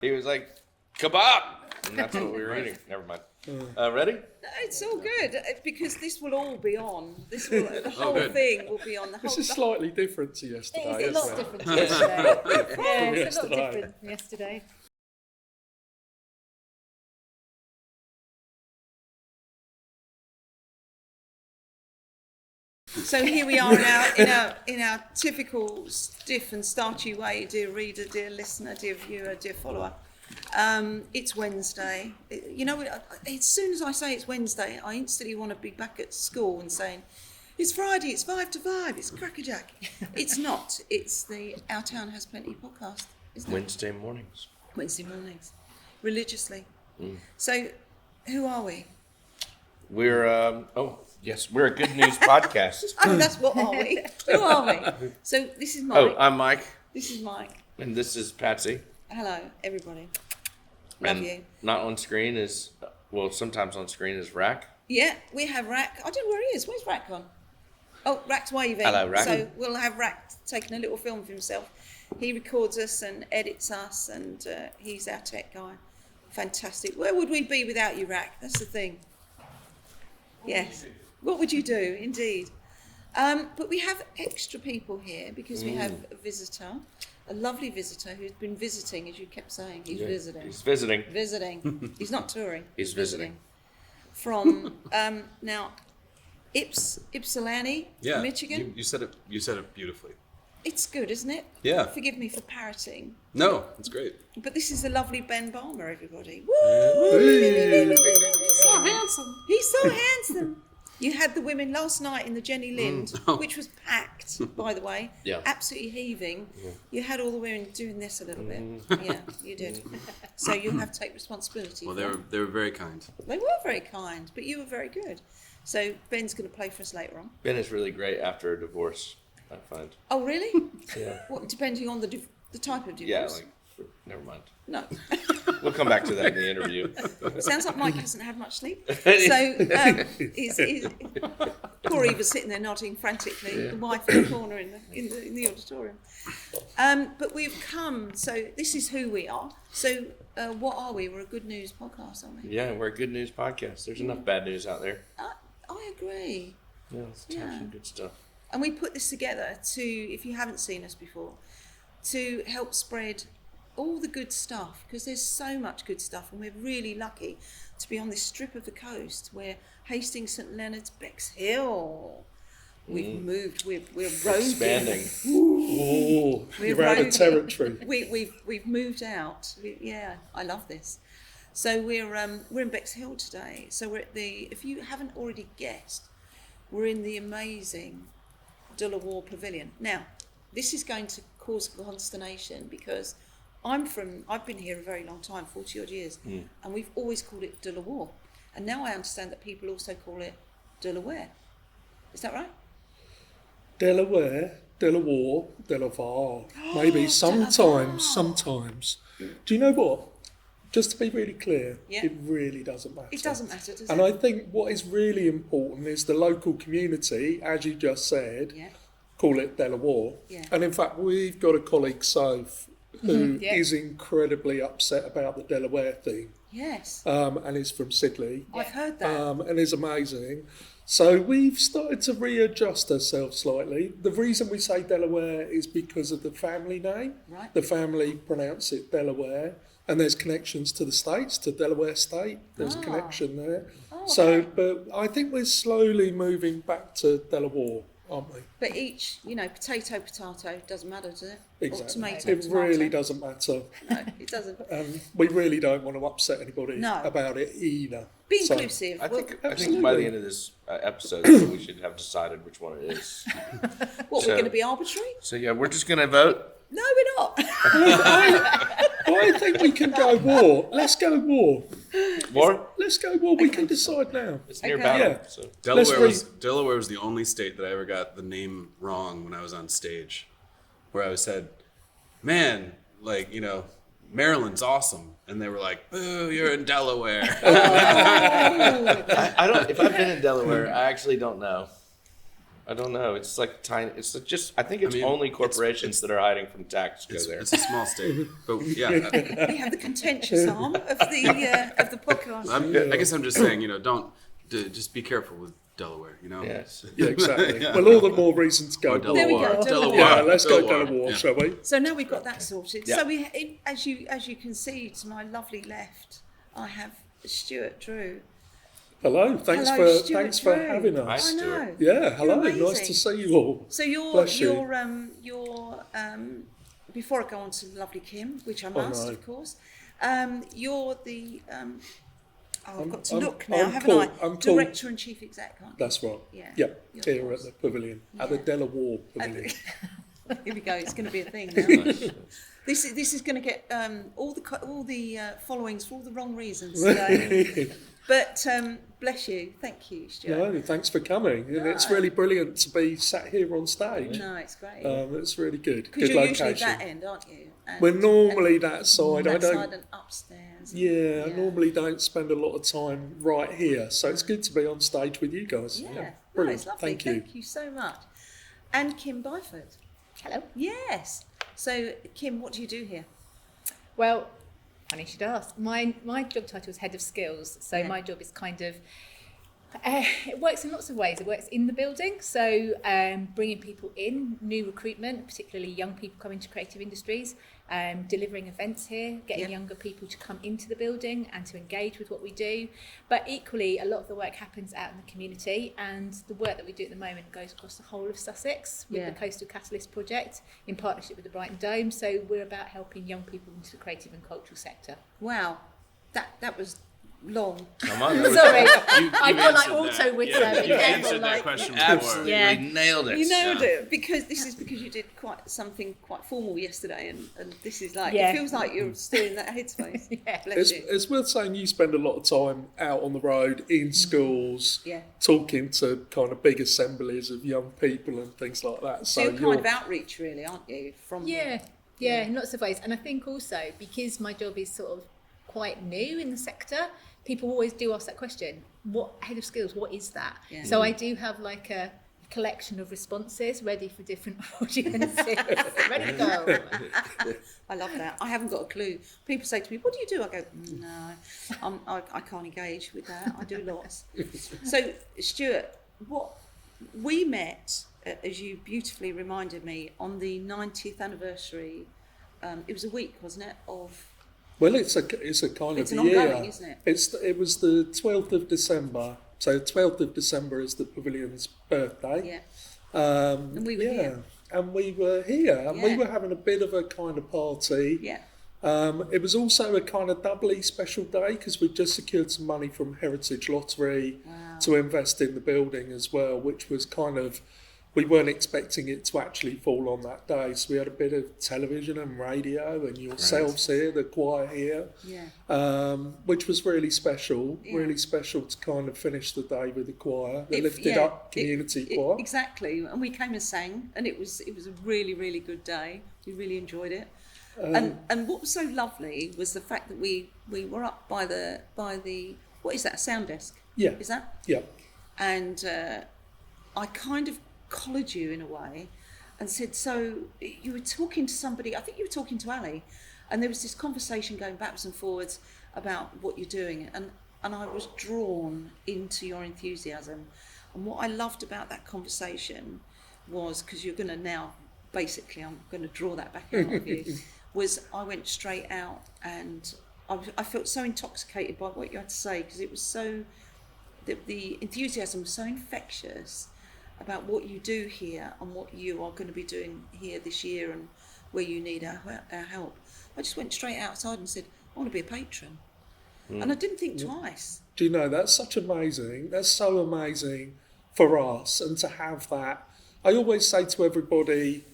He was like, kebab! And that's what we were eating. Never mind. Ready? It's all good because this will all be on. The whole thing will be on. This is slightly different to yesterday. It's a lot different to yesterday. Yeah, it's a lot different from yesterday. So here we are now in our typical stiff and starchy way, dear reader, dear listener, dear viewer, dear follower. It's Wednesday. As soon as I say it's Wednesday, I instantly want to be back at school and saying, it's Friday, it's 5 to 5, it's crackerjack. It's not. It's the Our Town Has Plenty podcast, isn't it? Wednesday mornings. Wednesday mornings. Religiously. So, who are we? We're, we're a good news podcast. Oh, that's what are we? Who are we? So, this is Mike. Oh, I'm Mike. This is Mike. And this is Patsy. Hello, everybody. Love you. Not on screen is, sometimes on screen is Rack. Yeah, we have Rack. I don't know where he is. Where's Rack gone? Oh, Rack's waving. Hello, Rack. So we'll have Rack taking a little film of himself. He records us and edits us, and he's our tech guy. Fantastic. Where would we be without you, Rack? That's the thing. Yes. What would you do? Indeed. But we have extra people here because we have a visitor. A lovely visitor who's been visiting, as you kept saying. He's visiting. He's visiting. Visiting. He's not touring. He's visiting. From now, Ypsilanti, Michigan. You said it beautifully. It's good, isn't it? Yeah. Forgive me for parroting. No, it's great. But this is the lovely Ben Balmer, everybody. Woo! He's so handsome. He's so handsome. You had the women last night in the Jenny Lind, which was packed, by the way. Yeah. Absolutely heaving. Yeah. You had all the women doing this a little bit. Yeah, you did. So you'll have to take responsibility. Well, they were very kind. They were very kind, but you were very good. So Ben's going to play for us later on. Ben is really great after a divorce, I find. Oh, really? Yeah. What, depending on the type of divorce? Yeah, never mind. No. We'll come back to that in the interview. Sounds like Mike hasn't had much sleep. So poor Eva's sitting there nodding frantically, the wife in the corner in the auditorium. But we've come, so this is who we are. So what are we? We're a good news podcast, aren't we? Yeah, we're a good news podcast. There's enough bad news out there. I agree. Yeah, let's have some good stuff. And we put this together to, if you haven't seen us before, to help spread all the good stuff, because there's so much good stuff, and we're really lucky to be on this strip of the coast where Hastings St Leonards, Bexhill. We've moved. We're roving. Expanding. You're out of territory. We've moved out. I love this. So we're in Bexhill today. So we're at if you haven't already guessed, we're in the amazing Warr Pavilion. Now, this is going to cause consternation because I've been here a very long time, 40 odd years, and we've always called it Warr. And now I understand that people also call it Delaware. Is that right? Delaware, Delaware, Delavar. Maybe sometimes. Do you know what? Just to be really clear, it really doesn't matter. It doesn't matter, does it? And I think what is really important is the local community, as you just said, call it Delaware. Yeah. And in fact, we've got a colleague, Soph, who is incredibly upset about the Delaware thing. Yes. And is from Sidley. I've heard that. And is amazing. So we've started to readjust ourselves slightly. The reason we say Delaware is because of the family name. Right. The family pronounce it Delaware. And there's connections to the States, to Delaware State. There's a connection there. But I think we're slowly moving back to Delaware, aren't we? But each, potato, doesn't matter, does it? Exactly. Or tomato, it really doesn't matter. No, it doesn't. We really don't want to upset anybody about it either. Be inclusive. I think by the end of this episode, we should have decided which one it is. We're going to be arbitrary? So we're just going to vote. No, we're not. I think we can go War. Let's go War. War? Let's go War. We can decide now. It's near battle. Yeah. So. Delaware was the only state that I ever got the name wrong when I was on stage, where I said, "Man, Maryland's awesome," and they were like, "Boo, you're in Delaware." I don't. If I've been in Delaware, I actually don't know. I don't know. It's like tiny. It's just. I think it's only corporations that are hiding from tax go there. It's a small state, but yeah. We have the contentious arm of the podcast. I guess I'm just saying, just be careful with Delaware, Yes. Yeah, exactly. Well, all the more reason to go. There we go. Delaware. Yeah, let's go Delaware. Delaware, shall we? So now we've got that sorted. Yeah. So as you can see to my lovely left, I have Stewart Drew. Hello, thanks Hello, for Stewart thanks for Drew. having Hi, us. I know. Stewart. Yeah, hello, You're nice to see you all. So you're Bless you. before I go on to the lovely Kim, which I must, no. of course, you're the I've got to I'm- look now, I'm haven't called- I? I'm called- Director and Chief Exec, aren't you? That's right. Yeah. Yeah, You're here the at boss. the pavilion, at the Yeah. Delaware Pavilion. Here we go. It's going to be a thing now. This is going to get all the followings for all the wrong reasons. So. But bless you. Thank you, Stuart. No, thanks for coming. And it's really brilliant to be sat here on stage. No, it's great. It's really good. Because Good you're location. usually that end, aren't you? And, We're normally that side. that I don't. side and upstairs. Yeah, I normally don't spend a lot of time right here, so it's good to be on stage with you guys. Yeah, no, brilliant. it's lovely. Thank you. So much. And Kim Byford. Hello. Yes. So, Kim, what do you do here? Well, funny you should ask. My job title is Head of Skills, so Yeah. my job is kind of it works in lots of ways. It works in the building, so bringing people in, new recruitment, particularly young people coming to creative industries, delivering events here, getting Yeah. younger people to come into the building and to engage with what we do. But equally, a lot of the work happens out in the community, and the work that we do at the moment goes across the whole of Sussex with Yeah. the Coastal Catalyst project in partnership with the Brighton Dome. So we're about helping young people into the creative and cultural sector. Wow. That was long. Come on. that was- Sorry, You've I've got like answered auto that. whistle. Yeah, Be you've careful, answered that like- question Absolutely Yeah. nailed it. You nailed Yeah. it because you did something quite formal yesterday, and this is like Yeah. it feels like you're still in that headspace. Yeah. Bless you. It's worth saying you spend a lot of time out on the road, in schools, Yeah. talking to kind of big assemblies of young people and things like that. So you're kind of outreach, really, aren't you? From Yeah, in lots of ways. And I think also because my job is sort of quite new in the sector, people always do ask that question, what head of skills, what is that? Yeah. So I do have like a collection of responses ready for different audiences. Ready to go. I love that. I haven't got a clue. People say to me, "What do you do?" I go, "No, I can't engage with that. I do lots." So, Stuart, what we met, as you beautifully reminded me, on the 90th anniversary. It was a week, wasn't it? Of Well, it's a kind It's of an year. ongoing, isn't it? It was the 12th of December. So 12th of December is the pavilion's birthday. yeah, And we were here. And we were here, and we Yeah. were having a bit of a kind of party. yeah, It was also a kind of doubly special day because we'd just secured some money from Heritage Lottery to invest in the building as well, which was kind of, we weren't expecting it to actually fall on that day. So we had a bit of television and radio and yourselves here, the choir here, which was really special to kind of finish the day with the choir, the Lifted Up community choir. Exactly, and we came and sang, and it was a really, really good day. We really enjoyed it. And what was so lovely was the fact that we were up by the what is that, a sound desk? Yeah. Is that? Yeah. And I kind of collared you in a way and said, so you were talking to somebody, I think you were talking to Ali, and there was this conversation going backwards and forwards about what you're doing, and I was drawn into your enthusiasm. And what I loved about that conversation was, because you're going to now, basically I'm going to draw that back out of you, was I went straight out and I felt so intoxicated by what you had to say, because it was so, the enthusiasm was so infectious about what you do here and what you are going to be doing here this year and where you need our help. I just went straight outside and said, I want to be a patron. And I didn't think twice. Do you know, that's so amazing for us, and to have that. I always say to everybody,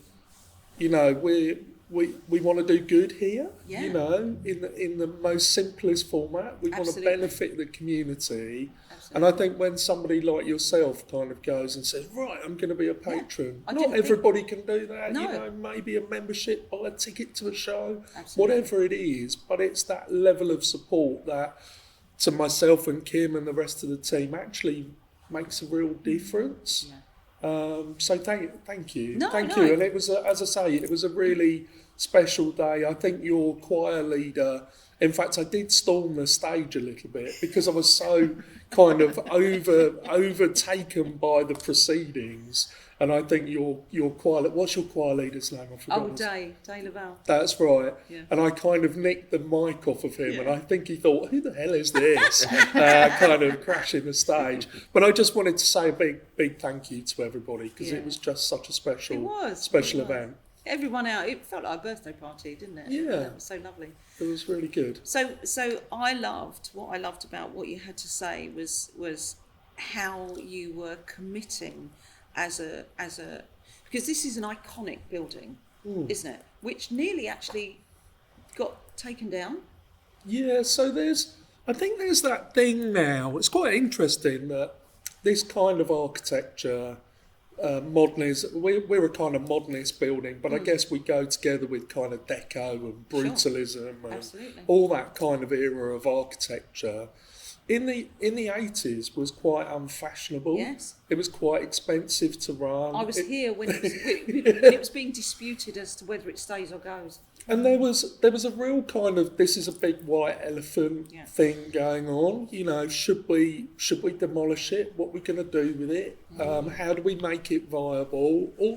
you know, we want to do good here, Yeah. you know, in the most simplest format. We want to Absolutely. benefit the community. Absolutely. And I think when somebody like yourself kind of goes and says, right, I'm going to be a patron, I not didn't think- everybody can do that, No. you know, maybe a membership, buy a ticket to a show, Absolutely. whatever it is, but it's that level of support that, to myself and Kim and the rest of the team, actually makes a real difference. Yeah. So thank you, No, thank no. you. And it was, as I say, it was a really special day. I think your choir leader. In fact, I did storm the stage a little bit because I was so kind of overtaken by the proceedings. And I think your choir, what's your choir leader's name? I forgot. Oh, Day Laval. That's right. Yeah. And I kind of nicked the mic off of him, Yeah. and I think he thought, "Who the hell is this?" Kind of crashing the stage. But I just wanted to say a big thank you to everybody because Yeah. it was just such a special It was. event. Everyone out. It felt like a birthday party, didn't it? Yeah. It was so lovely. It was really good. So what I loved about what you had to say was how you were committing as a because this is an iconic building, isn't it? Which nearly actually got taken down. Yeah. So I think there's that thing now. It's quite interesting that this kind of architecture. Modernist, we're a kind of modernist building, but I guess we go together with kind of deco and brutalism and Absolutely. all that kind of era of architecture. In the 80s was quite unfashionable. Yes. It was quite expensive to run. I was here when it was being disputed as to whether it stays or goes. And there was a real kind of, this is a big white elephant thing going on. You know, should we demolish it? What are we going to do with it? How do we make it viable? All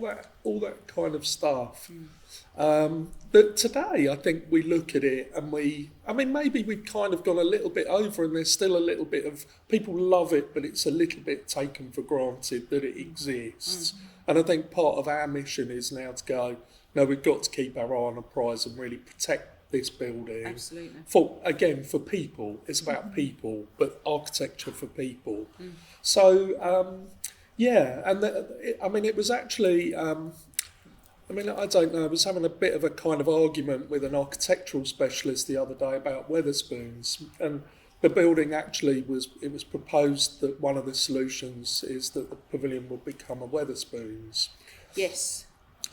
that kind of stuff. But today, I think we look at it and maybe we've kind of gone a little bit over, and there's still a little bit of, people love it, but it's a little bit taken for granted that it exists. And I think part of our mission is now to go, no, we've got to keep our eye on the prize and really protect this building. Absolutely. For people. It's about people, but architecture for people. So, and it was actually, I don't know, I was having a bit of a kind of argument with an architectural specialist the other day about Wetherspoons, and the building actually was proposed that one of the solutions is that the pavilion would become a Wetherspoons. Yes.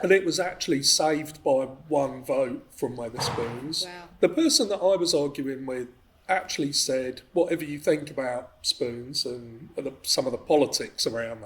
And it was actually saved by one vote from Wetherspoons. Wow. The person that I was arguing with actually said, whatever you think about spoons and some of the politics around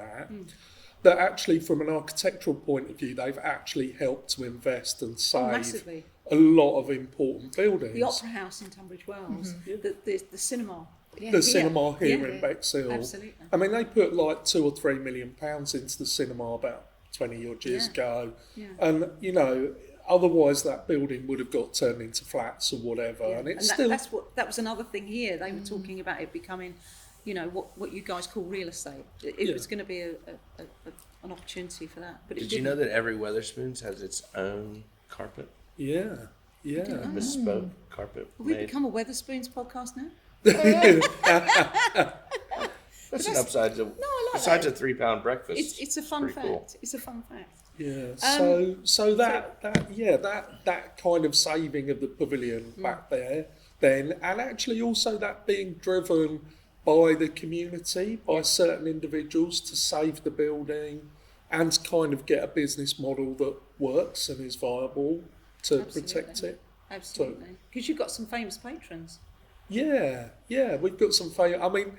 that actually from an architectural point of view, they've actually helped to invest and save massively. A lot of important buildings. The Opera House in Tunbridge Wells, the cinema. The cinema here in Yeah. Bexhill. Absolutely. I mean, they put like £2 or £3 million into the cinema about 20 odd years ago. Yeah. And, you know, otherwise that building would have got turned into flats or whatever. Yeah. And it's that was another thing here. They were talking about it becoming, you know, what you guys call real estate. It was going to be an opportunity for that. But Did you know that every Wetherspoons has its own carpet? Yeah. Bespoke carpet. Have we made. become a Wetherspoons podcast now? That's an upside to. No, I like besides that. a £3 breakfast. It's a fun pretty fact. cool. It's a fun fact. Yeah. So that kind of saving of the pavilion back there then, and actually also that being driven by the community, by certain individuals to save the building and to kind of get a business model that works and is viable to protect it. Absolutely. Because you've got some famous patrons. Yeah, we've got some I mean,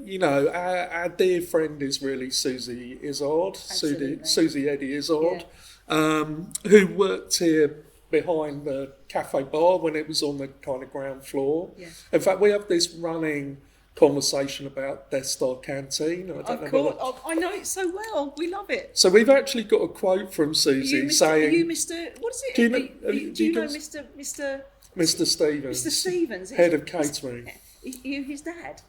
you know, our dear friend is really Susie Izzard, Susie Eddie Izzard, who worked here behind the cafe bar when it was on the kind of ground floor. Yeah. In fact, we have this running conversation about Death Star Canteen. I know it so well. We love it. So we've actually got a quote from Susie saying... Are you Mr... What is it? Do you know Mr... Mr. Stevens. Mr. Stevens. Head of catering. You his dad?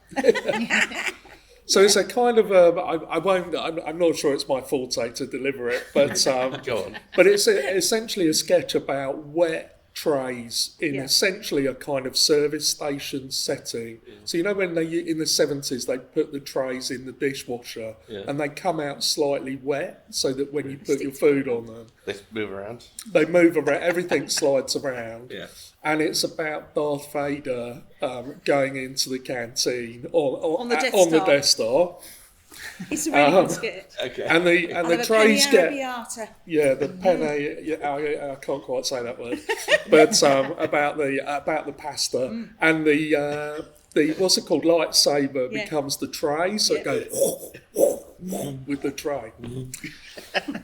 So it's a kind of I'm not sure it's my forte to deliver it, but Go on. But it's essentially a sketch about wet trays in essentially a kind of service station setting. So you know when in the 70s they put the trays in the dishwasher and they come out slightly wet so that when you put your food on them, They move around. They move around. Everything slides around. Yeah. And it's about Darth Vader going into the canteen on the Death Star. It's a really good skit. Okay. And the trays get the penne. Mm-hmm. I can't quite say that word, but about the pasta and the what's it called, lightsaber becomes the tray, so it goes. with the tray.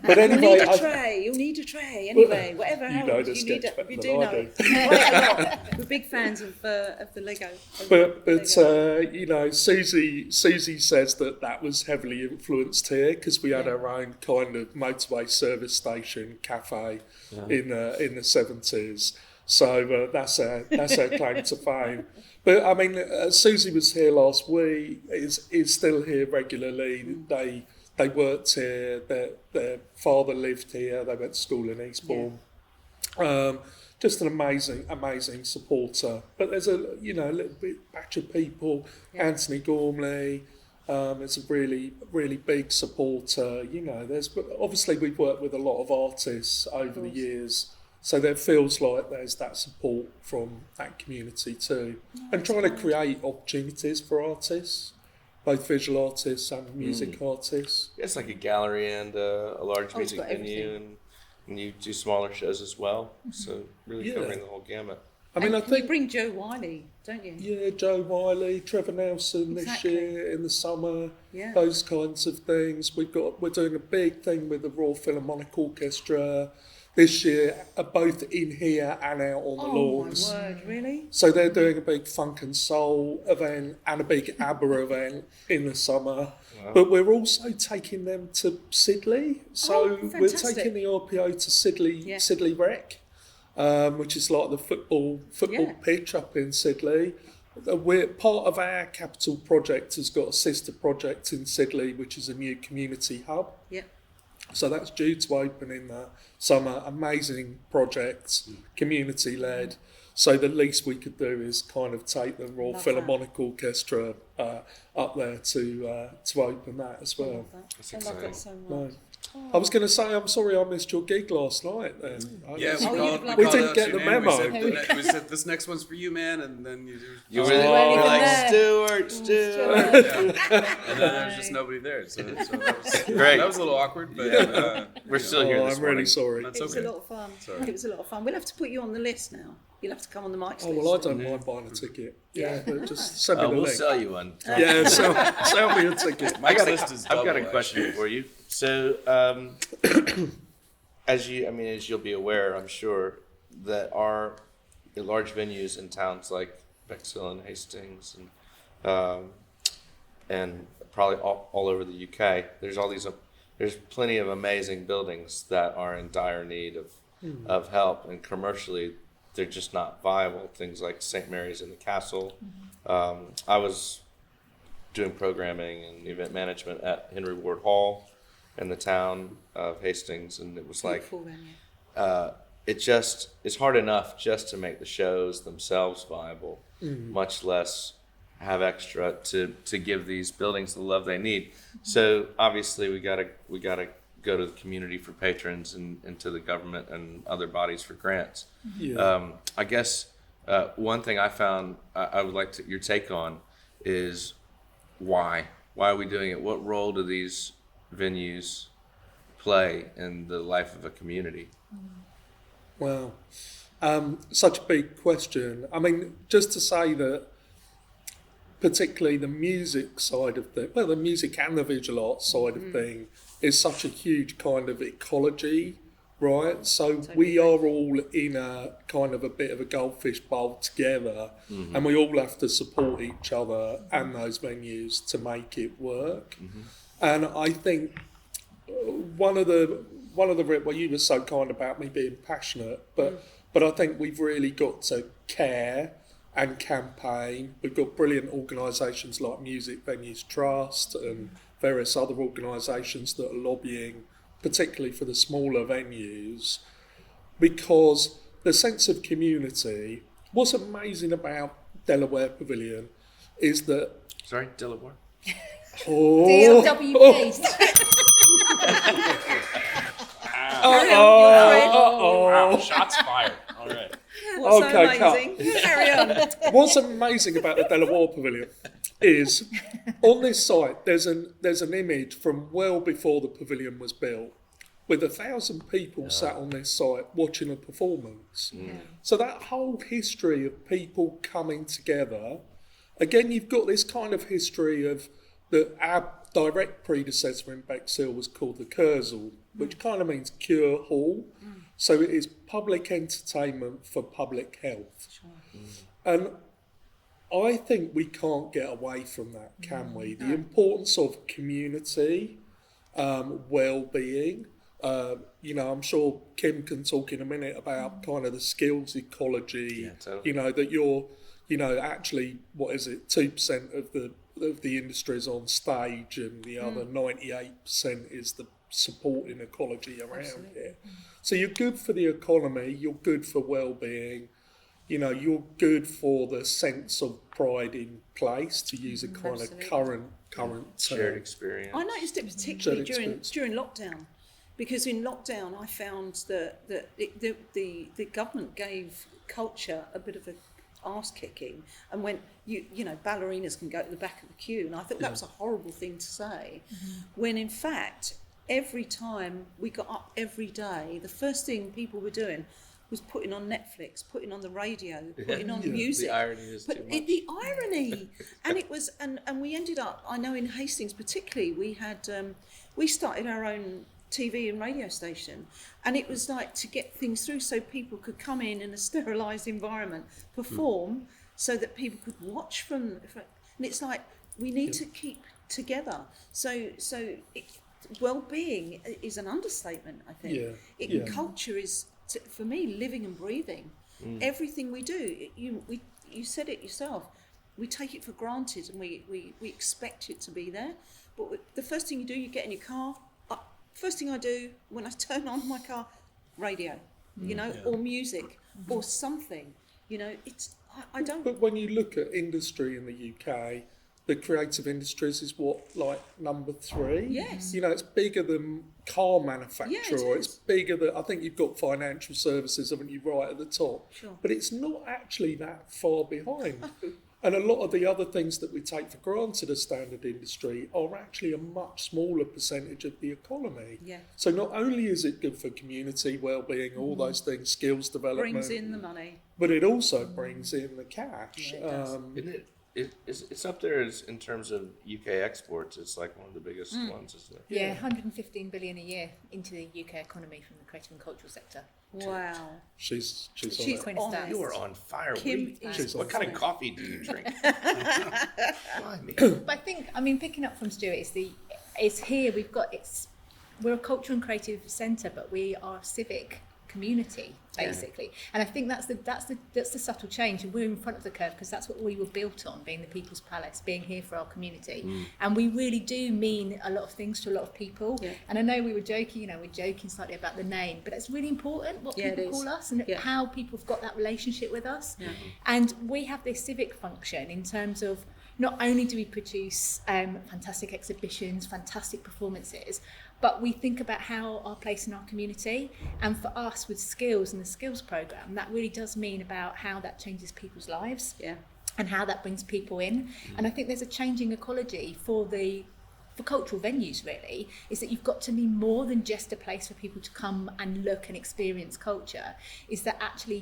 But anyway, You'll need a tray. Anyway, whatever you happens, know the you need sketch it. better We than do I know do. it. Quite a lot. We're big fans of the Lego. But you know, Susie says that was heavily influenced here because we had our own kind of motorway service station cafe in the 70s. So that's our claim to fame. But I mean, Susie was here last week. Is still here regularly. They worked here. Their father lived here. They went to school in Eastbourne. Just an amazing supporter. But there's a little bit batch of people. Yeah. Anthony Gormley is a really big supporter. You know, obviously we've worked with a lot of artists over the years. So there feels like there's that support from that community too. And trying to create opportunities for artists, both visual artists and music artists. It's like a gallery and a large music venue, and you do smaller shows as well. So really covering the whole gamut. I mean, I think you bring Joe Wiley, don't you? Yeah, Joe Wiley, Trevor Nelson this year in the summer. Yeah. Those kinds of things. We're doing a big thing with the Royal Philharmonic Orchestra this year, both in here and out on the lawns. Oh my word, really? So they're doing a big funk and soul event and a big ABBA event in the summer. Wow. But we're also taking them to Sidley. So we're taking the RPO to Sidley Rec, which is like the football pitch up in Sidley. We're part of our capital project has got a sister project in Sidley, which is a new community hub. Yeah. So that's due to open in the summer. Amazing project, community led. So the least we could do is kind of take the Royal Philharmonic Orchestra up there to open that as well. I love that so much. No. I was going to say, I'm sorry I missed your gig last night then. We didn't get the memo. We said, this next one's for you, man, and then you were like, Stewart. And then there was just nobody there. So that was great. That was a little awkward, but we're still here this I'm morning. really sorry. It was a lot of fun. It was a lot of fun. We'll have to put you on the list now. You'll have to come on the Mike's list. Oh, well, I don't mind buying a ticket. Yeah, but just send me the we'll link. sell you one. Yeah, sell me a ticket. I've got a question for you. So, as you'll be aware, I'm sure, that our large venues in towns like Bexhill and Hastings and probably all over the UK, there's plenty of amazing buildings that are in dire need of help, and commercially they're just not viable. Things like St. Mary's in the Castle. I was doing programming and event management at Henry Ward Hall in the town of Hastings, and it was like it's hard enough just to make the shows themselves viable, much less have extra to give these buildings the love they need. So obviously we gotta go to the community for patrons and to the government and other bodies for grants. I guess one thing I found I would like your take on is why are we doing it? What role do these venues play in the life of a community? Wow, such a big question. I mean, just to say that particularly the music side of the music and the visual arts side of thing is such a huge kind of ecology, right? So we are all in a kind of a bit of a goldfish bowl together, and we all have to support each other and those venues to make it work. And I think one of the well, you were so kind about me being passionate, but I think we've really got to care and campaign. We've got brilliant organisations like Music Venues Trust and various other organisations that are lobbying, particularly for the smaller venues, because the sense of community. What's amazing about Delaware Pavilion is that... Sorry, Delaware? DLWP. Wow, shots fired. All right. What's so amazing? Carry on. What's amazing about the Delaware Pavilion is on this site there's an image from well before the pavilion was built with 1,000 people sat on this site watching a performance. So that whole history of people coming together, again, you've got this kind of history of that direct predecessor in Bexhill was called the Kurzel, which kind of means cure hall. So it is public entertainment for public health. Sure. And I think we can't get away from that, can we? The importance of community, well-being. I'm sure Kim can talk in a minute about kind of the skills ecology. Totally. That you're, actually, 2% of the industry is on stage, and the other 98% is the supporting ecology around here. So you're good for the economy. You're good for well-being. You're good for the sense of pride in place, to use a kind of current Shared term. experience. I noticed it particularly during lockdown, because in lockdown I found that the government gave culture a bit of a arse kicking and went, ballerinas can go to the back of the queue, and I thought that was a horrible thing to say, when in fact every time we got up every day, the first thing people were doing was putting on Netflix, putting on the radio, putting on music. The irony is too much. The irony, and it was, and we ended up. I know in Hastings particularly, we had we started our own TV and radio station, and it was like to get things through so people could come in a sterilised environment, perform, so that people could watch from. And it's like we need to keep together. So well-being is an understatement, I think. Culture is, for me, living and breathing. Everything we do, you said it yourself, we take it for granted and we expect it to be there. But the first thing you do, you get in your car, first thing I do when I turn on my car, radio, or music or something, I don't... But when you look at industry in the UK, the creative industries is number 3? Yes. It's bigger than car manufacture, Yeah, it's bigger than, I think you've got financial services, haven't you, right at the top? Sure. But it's not actually that far behind. And a lot of the other things that we take for granted as standard industry are actually a much smaller percentage of the economy. Yeah. So not only is it good for community well-being, all those things, skills development, brings in the money. but it also brings in the cash. Yeah, it does. Isn't it? It's up there in terms of UK exports. It's like one of the biggest ones, isn't it? Yeah, 115 billion a year into the UK economy from the creative and cultural sector. Wow. She's on She's it. on stats. You are on fire. Kim is What kind on of it. coffee do you drink? Blimey. But I think, picking up from Stewart, it's here we're a cultural and creative centre, but we are a civic community basically, and I think that's the subtle change, and we're in front of the curve because that's what we were built on, being the People's Palace, being here for our community, and we really do mean a lot of things to a lot of people. And I know we were joking, we're joking slightly about the name, but it's really important what people call us and how people have got that relationship with us. And we have this civic function in terms of not only do we produce fantastic exhibitions, fantastic performances, but we think about how our place in our community, and for us with skills and the skills programme, that really does mean about how that changes people's lives and how that brings people in. And I think there's a changing ecology for cultural venues, really, is that you've got to be more than just a place for people to come and look and experience culture, is that actually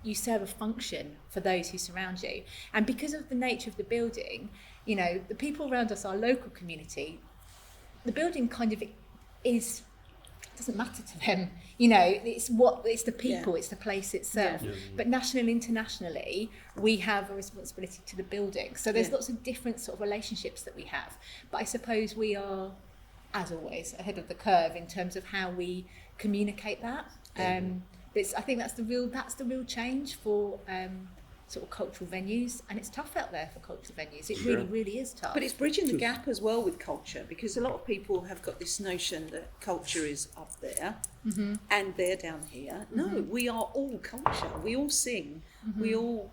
you serve a function for those who surround you. And because of the nature of the building, the people around us, our local community, the building kind of doesn't matter to them, it's the people, it's the place itself. But nationally, internationally, we have a responsibility to the building, so there's lots of different sort of relationships that we have, but I suppose we are, as always, ahead of the curve in terms of how we communicate that. I think that's the real change for sort of cultural venues, and it's tough out there for cultural venues. It really is tough. But it's bridging the gap as well with culture, because a lot of people have got this notion that culture is up there and they're down here. No, we are all culture. We all sing. We all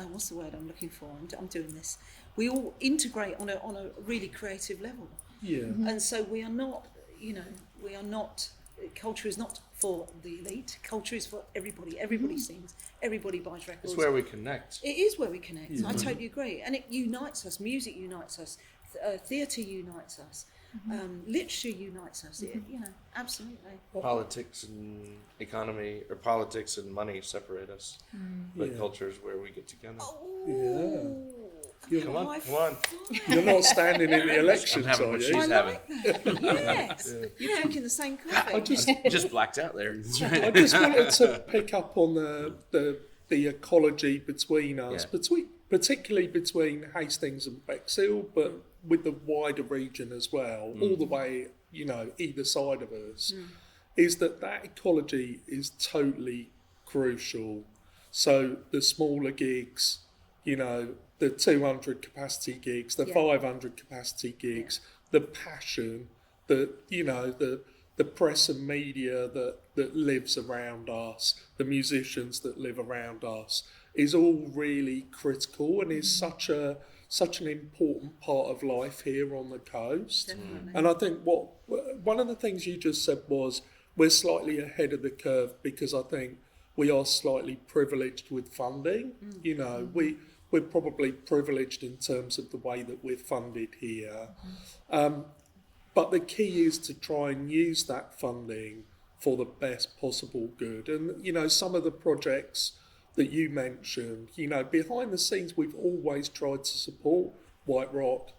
what's the word I'm looking for? I'm doing this. We all integrate on a really creative level. And so we are not, culture is not for the elite. Culture is for everybody. Everybody sings. Everybody buys records. It's where we connect. It is where we connect. I totally agree. And it unites us. Music unites us. Theatre unites us. Literature unites us. Absolutely. Politics and economy, or politics and money separate us. But culture is where we get together. Come on. You're not standing in the elections, I'm having are what you? she's I having. like that. Yes. You're drinking the same coffee. Just blacked out there. I just wanted to pick up on the ecology between us, particularly between Hastings and Bexhill, but with the wider region as well, all the way, either side of us, is that ecology is totally crucial. So the smaller gigs, the 200 capacity gigs, the 500 capacity gigs, the passion, the press and media that lives around us, the musicians that live around us, is all really critical and is such an important part of life here on the coast. Definitely. And I think one of the things you just said was we're slightly ahead of the curve because I think we are slightly privileged with funding. We're probably privileged in terms of the way that we're funded here. But the key is to try and use that funding for the best possible good. And, some of the projects that you mentioned, behind the scenes, we've always tried to support White Rock,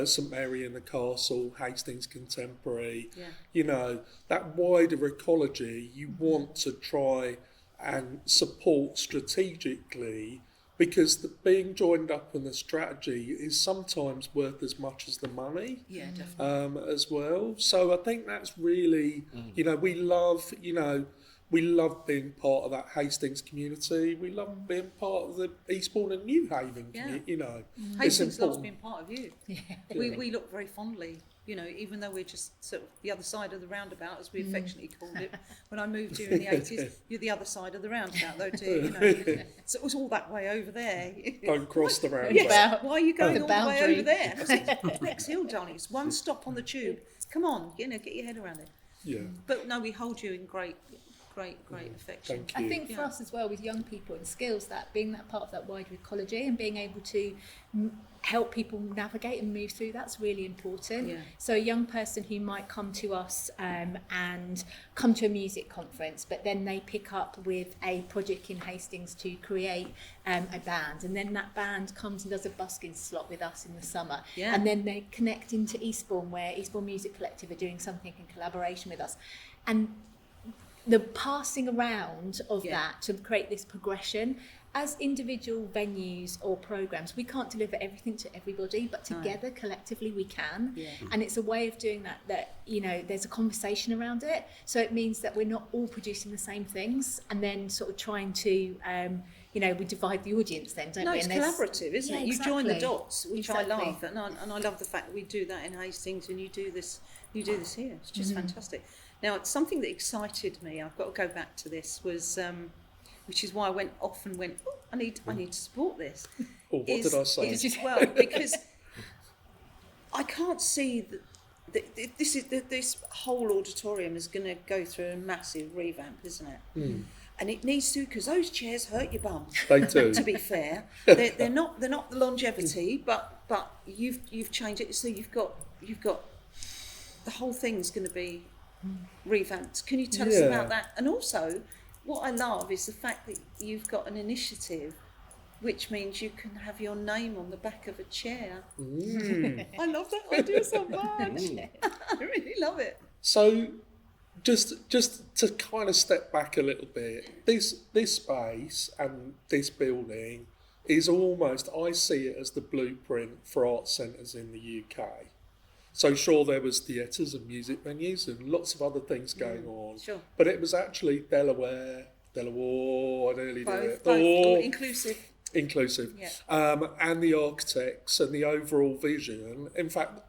St Mary in the Castle, Hastings Contemporary. That wider ecology you want to try and support strategically, because being joined up in the strategy is sometimes worth as much as the money. Yeah, definitely. As well. So I think that's really, we love being part of that Hastings community. We love being part of the Eastbourne and New Haven community. Hastings loves being part of you. We look very fondly, even though we're just sort of the other side of the roundabout, as we affectionately called it. When I moved here in the 80s, you're the other side of the roundabout, though, too. So it was all that way over there. Don't cross the roundabout. Yes. Why are you going all the way boundary. over there? And I said, Bexhill, darling, it's one stop on the tube. Come on, get your head around it. Yeah. But no, we hold you in great affection. Thank you. I think for us as well, with young people and skills, that being that part of that wider ecology and being able to help people navigate and move through, that's really important. So a young person who might come to us and come to a music conference, but then they pick up with a project in Hastings to create a band, and then that band comes and does a busking slot with us in the summer, and then they connect into Eastbourne, where Eastbourne Music Collective are doing something in collaboration with us, and the passing around of that to create this progression. As individual venues or programs, we can't deliver everything to everybody, but together, collectively, we can. And it's a way of doing that there's a conversation around it. So it means that we're not all producing the same things and then sort of trying to, we divide the audience then, don't we? No, it's collaborative, isn't it? You join the dots, which I love. And I love the fact that we do that in Hastings and you do this here. It's just fantastic. Now, it's something that excited me, I've got to go back to this, was... which is why I went off and went, I need to support this. What did I say? Well, because I can't see that this whole auditorium is going to go through a massive revamp, isn't it? And it needs to, because those chairs hurt your bum. They do. To be fair, they're not the longevity, but you've changed it. So you've got the whole thing's going to be revamped. Can you tell us about that? And also, what I love is the fact that you've got an initiative which means you can have your name on the back of a chair. I love that idea so much. I really love it. So just to kind of step back a little bit, this space and this building is almost, I see it as the blueprint for art centres in the UK. So sure, there was theatres and music venues and lots of other things going on. Sure. But it was actually Delaware, I nearly did it. Both. Inclusive. Yeah. And the architects and the overall vision. In fact,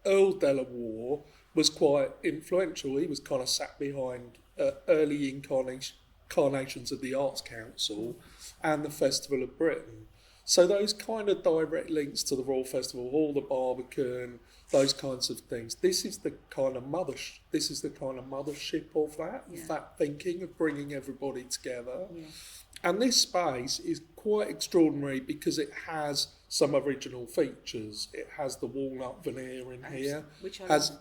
Earl Delaware was quite influential. He was kind of sat behind early incarnations of the Arts Council and the Festival of Britain. So those kind of direct links to the Royal Festival Hall, the Barbican, those kinds of things. This is the kind of mothership of that thinking of bringing everybody together. Yeah. And this space is quite extraordinary because it has some original features. It has the walnut veneer in here, which has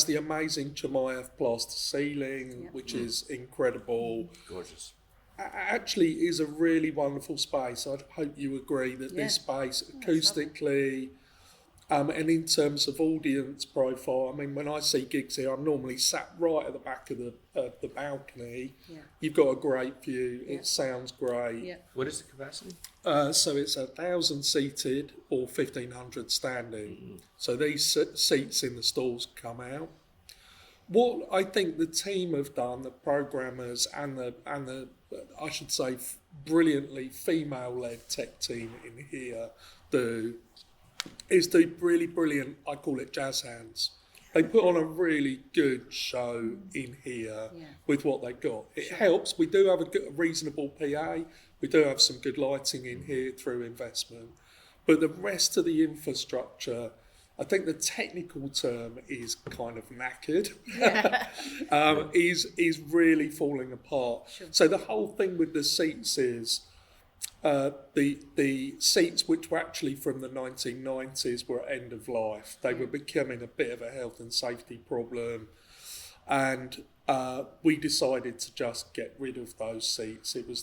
the amazing Chimaev plaster ceiling, which is incredible. Gorgeous. actually is a really wonderful space. I hope you agree that this space, acoustically, and in terms of audience profile, I mean, when I see gigs here, I'm normally sat right at the back of the balcony. Yeah. You've got a great view. Yeah. It sounds great. Yeah. What is the capacity? So it's 1,000 seated or 1,500 standing. Mm-hmm. So these seats in the stalls come out. What I think the team have done, the programmers and the I should say brilliantly female-led tech team in here is do really brilliant, I call it jazz hands. They put on a really good show in here with what they got. It helps. We do have a reasonable PA. We do have some good lighting in here through investment. But the rest of the infrastructure, I think the technical term is kind of knackered, is really falling apart. Sure. So the whole thing with the seats is the seats, which were actually from the 1990s, were end of life. They were becoming a bit of a health and safety problem, and we decided to just get rid of those seats. They were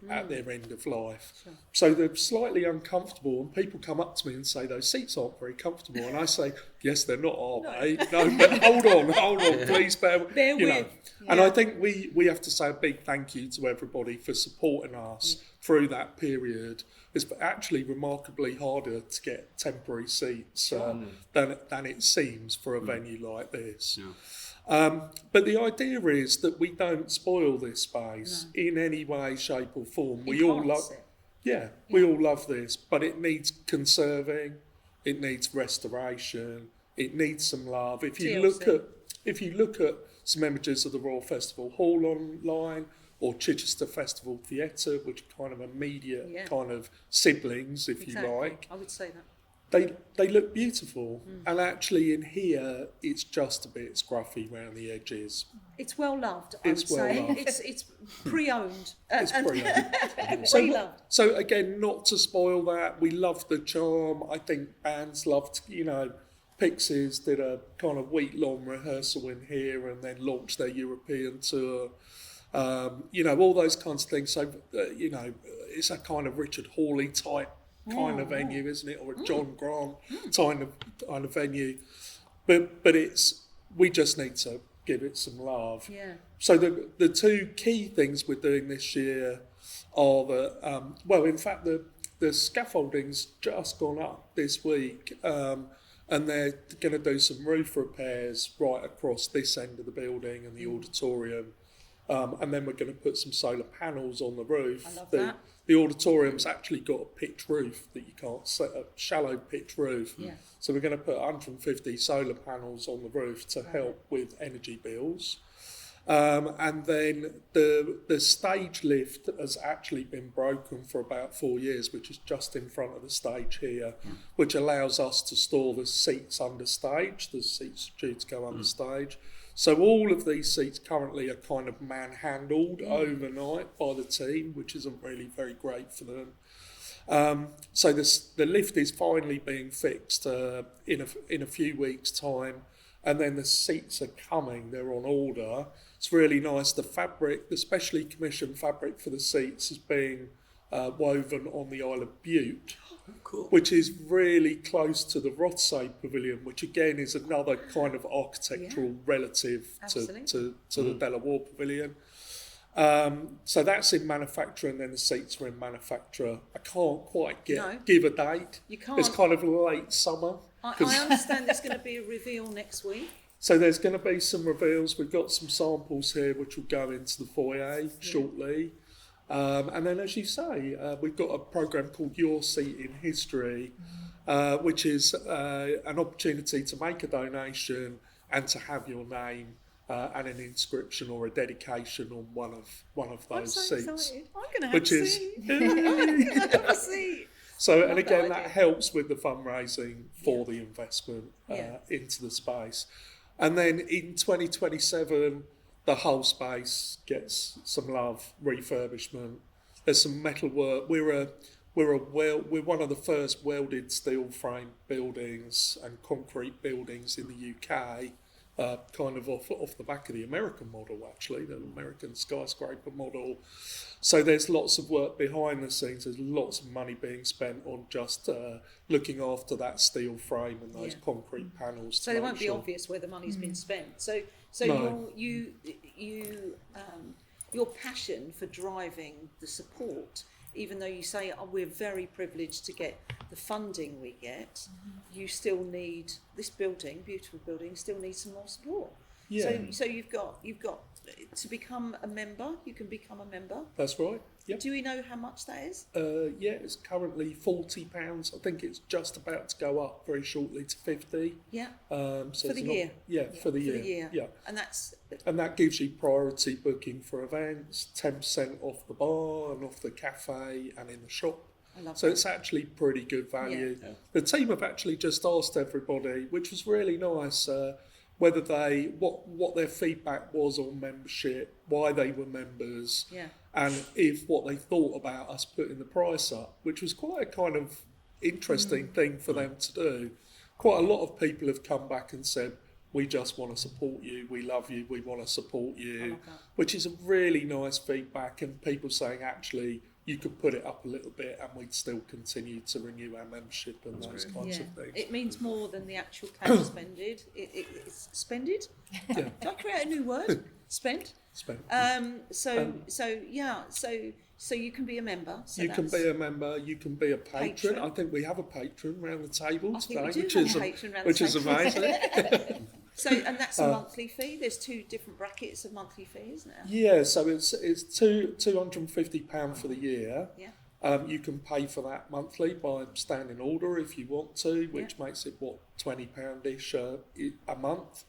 at their end of life. Sure. So they're slightly uncomfortable, and people come up to me and say those seats aren't very comfortable, and I say, yes, they're not, are they? No, but hold on, please bear with. Yeah. And I think we have to say a big thank you to everybody for supporting us through that period. It's actually remarkably harder to get temporary seats than it seems for a venue like this. Yeah. But the idea is that we don't spoil this space in any way, shape or form. We all love this, but it needs conserving, it needs restoration, it needs some love. If you look at some images of the Royal Festival Hall online, or Chichester Festival Theatre, which are kind of immediate kind of siblings, if you like. I would say that. They look beautiful, and actually in here it's just a bit scruffy around the edges. It's well loved, I would say. It's pre-owned. It's pre-owned. Pre-loved. So again, not to spoil that, we love the charm. I think bands loved, Pixies did a kind of week-long rehearsal in here and then launched their European tour. All those kinds of things. So, it's a kind of Richard Hawley type kind of venue, isn't it? Or a John Grant kind of venue. But we just need to give it some love. Yeah. So the two key things we're doing this year are in fact, the scaffolding's just gone up this week. And they're going to do some roof repairs right across this end of the building and the auditorium. And then we're going to put some solar panels on the roof. I love that. The auditorium's actually got a pitch roof that you can't set, a shallow pitch roof. Yeah. So we're going to put 150 solar panels on the roof to help with energy bills. And then the stage lift has actually been broken for about 4 years, which is just in front of the stage here, which allows us to store the seats under stage. The seats are due to go under stage. So all of these seats currently are kind of manhandled overnight by the team, which isn't really very great for them. So the lift is finally being fixed in a few weeks' time, and then the seats are coming. They're on order. It's really nice. The fabric, the specially commissioned fabric for the seats, is being woven on the Isle of Bute. Cool. Which is really close to the Rothsay Pavilion, which again is another kind of architectural relative to the Delaware Pavilion. So that's in manufacture, and then the seats are in manufacture. I can't quite give a date. You can't. It's kind of late summer. I understand there's going to be a reveal next week. So there's going to be some reveals. We've got some samples here which will go into the foyer shortly. And then, as you say, we've got a programme called Your Seat in History, which is an opportunity to make a donation and to have your name and an inscription or a dedication on one of those seats. Excited. I'm going to have a seat. So, and again, that helps with the fundraising for the investment into the space. And then in 2027, the whole space gets some love, refurbishment. There's some metal work. We're one of the first welded steel frame buildings and concrete buildings in the UK kind of off the back of the American model, actually, the American skyscraper model. So there's lots of work behind the scenes. There's lots of money being spent on just looking after that steel frame and those concrete panels. So it won't be obvious where the money's been spent. So No. your passion for driving the support, even though you say we're very privileged to get the funding we get, you still need this building, beautiful building, still needs some more support. Yeah. So you've got to become a member. You can become a member. That's right. Yep. Do we know how much that is? Yeah, it's currently £40. I think it's just about to go up very shortly to 50. Yeah. So For the year. Yeah, for the year. Yeah. And that gives you priority booking for events, 10% off the bar and off the cafe and in the shop. I love So that. it's actually pretty good value. Yeah. The team have actually just asked everybody, which was really nice, whether what their feedback was on membership, why they were members, and if what they thought about us putting the price up, which was quite a kind of interesting thing for them to do. Quite a lot of people have come back and said, we just want to support you, we love you, we want to support you, which is a really nice feedback, and people saying actually you could put it up a little bit and we'd still continue to renew our membership and those kinds of things. It means more than the actual cash spended. It's spended? Yeah. Did I create a new word? Spent? Spent. So you can be a member. So You can be a member, you can be a patron. I think we have a patron around the table today, which is amazing. So, and that's a monthly fee. There's two different brackets of monthly fees now. Yeah, so it's £250 for the year. Yeah. You can pay for that monthly by standing order if you want to, which makes it £20-ish a month.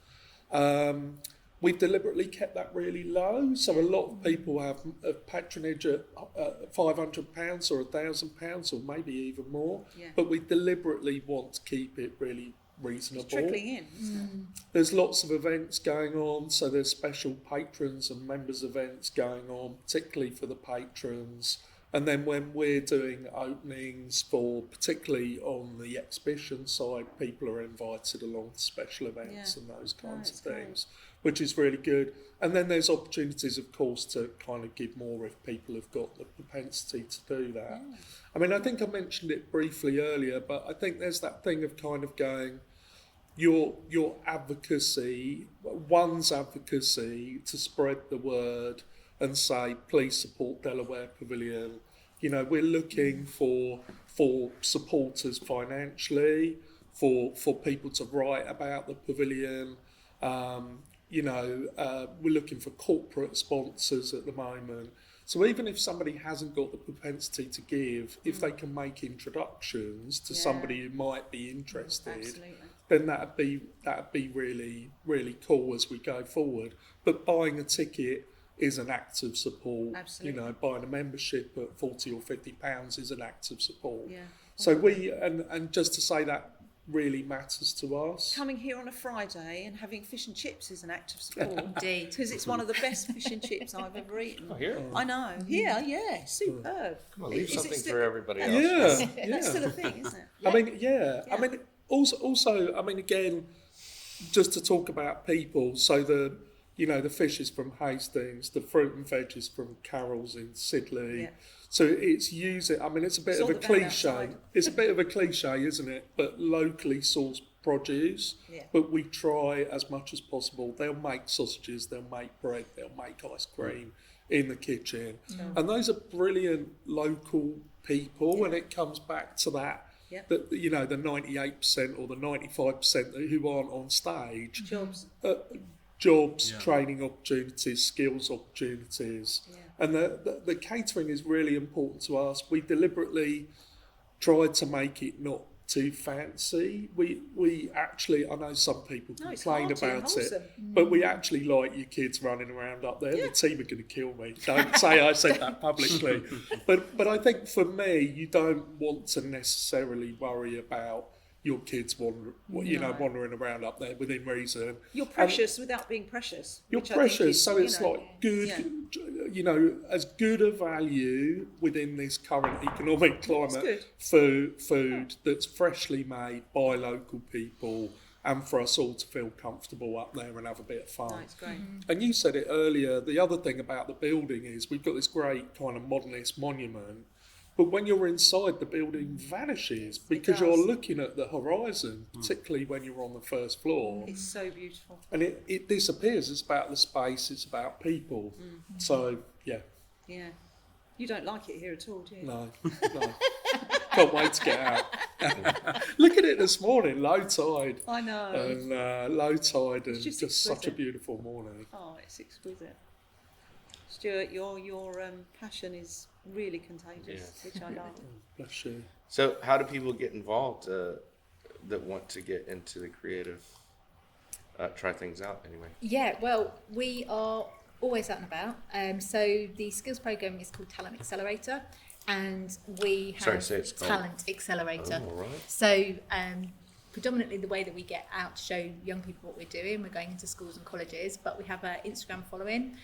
We've deliberately kept that really low, so a lot of people have patronage at £500 or £1,000 or maybe even more. Yeah. But we deliberately want to keep it really reasonable. It's trickling in, isn't it? There's lots of events going on, so there's special patrons and members events going on, particularly for the patrons. And then when we're doing openings for, particularly on the exhibition side, people are invited along to special events and those kinds of things, which is really good. And then there's opportunities, of course, to kind of give more if people have got the propensity to do that. Yeah. I mean, I think I mentioned it briefly earlier, but I think there's that thing of kind of going, your advocacy, one's advocacy to spread the word and say, please support Delaware Pavilion. You know, we're looking for supporters financially, for people to write about the pavilion. We're looking for corporate sponsors at the moment. So even if somebody hasn't got the propensity to give, if they can make introductions to somebody who might be interested, then that'd be really, really cool as we go forward. But buying a ticket is an act of support. Absolutely. You know, buying a membership at £40 or £50 is an act of support. Yeah. So we and just to say that really matters to us. Coming here on a Friday and having fish and chips is an act of support. Indeed. Because it's one of the best fish and chips I've ever eaten. Oh, here? I know. Here, yeah, superb. Come on, leave Is it something still- for everybody else. Yeah, That's yeah. still a thing, isn't it? I mean, also, I mean, again, just to talk about people. So the fish is from Hastings, the fruit and veg is from Carroll's in Sidley. Yeah. So it's using. I mean, it's a bit of a cliche. It's a bit of a cliche, isn't it? But locally sourced produce. Yeah. But we try as much as possible. They'll make sausages, they'll make bread, they'll make ice cream in the kitchen, and those are brilliant local people. And it comes back to that. Yep. That the 98% or the 95% who aren't on stage. Jobs, training opportunities, skills opportunities. Yeah. And the catering is really important to us. We deliberately tried to make it not too fancy. We actually, I know some people complain about it, but we actually like your kids running around up there. The team are going to kill me. Don't say I said that publicly. But I think for me, you don't want to necessarily worry about your kids wandering around up there within reason. You're precious without being precious. You're precious, so it's like good, as good a value within this current economic climate. Food that's freshly made by local people and for us all to feel comfortable up there and have a bit of fun. No, it's great. And you said it earlier, the other thing about the building is we've got this great kind of modernist monument, but when you're inside, the building vanishes because you're looking at the horizon, particularly when you're on the first floor. It's so beautiful. And it disappears. It's about the space, it's about people. So, yeah. Yeah. You don't like it here at all, do you? No. Can't wait to get out. Look at it this morning, low tide. I know. And low tide and just just such a exquisite. beautiful morning. Oh, it's exquisite. Stuart, your passion is really contagious, which I love. Bless you. So how do people get involved that want to get into the creative, try things out anyway? Yeah, well, we are always out and about. So the skills program is called Talent Accelerator, and we have Sorry, say it's called. Talent Accelerator. Oh, all right. So predominantly the way that we get out to show young people what we're doing, we're going into schools and colleges, but we have an Instagram following.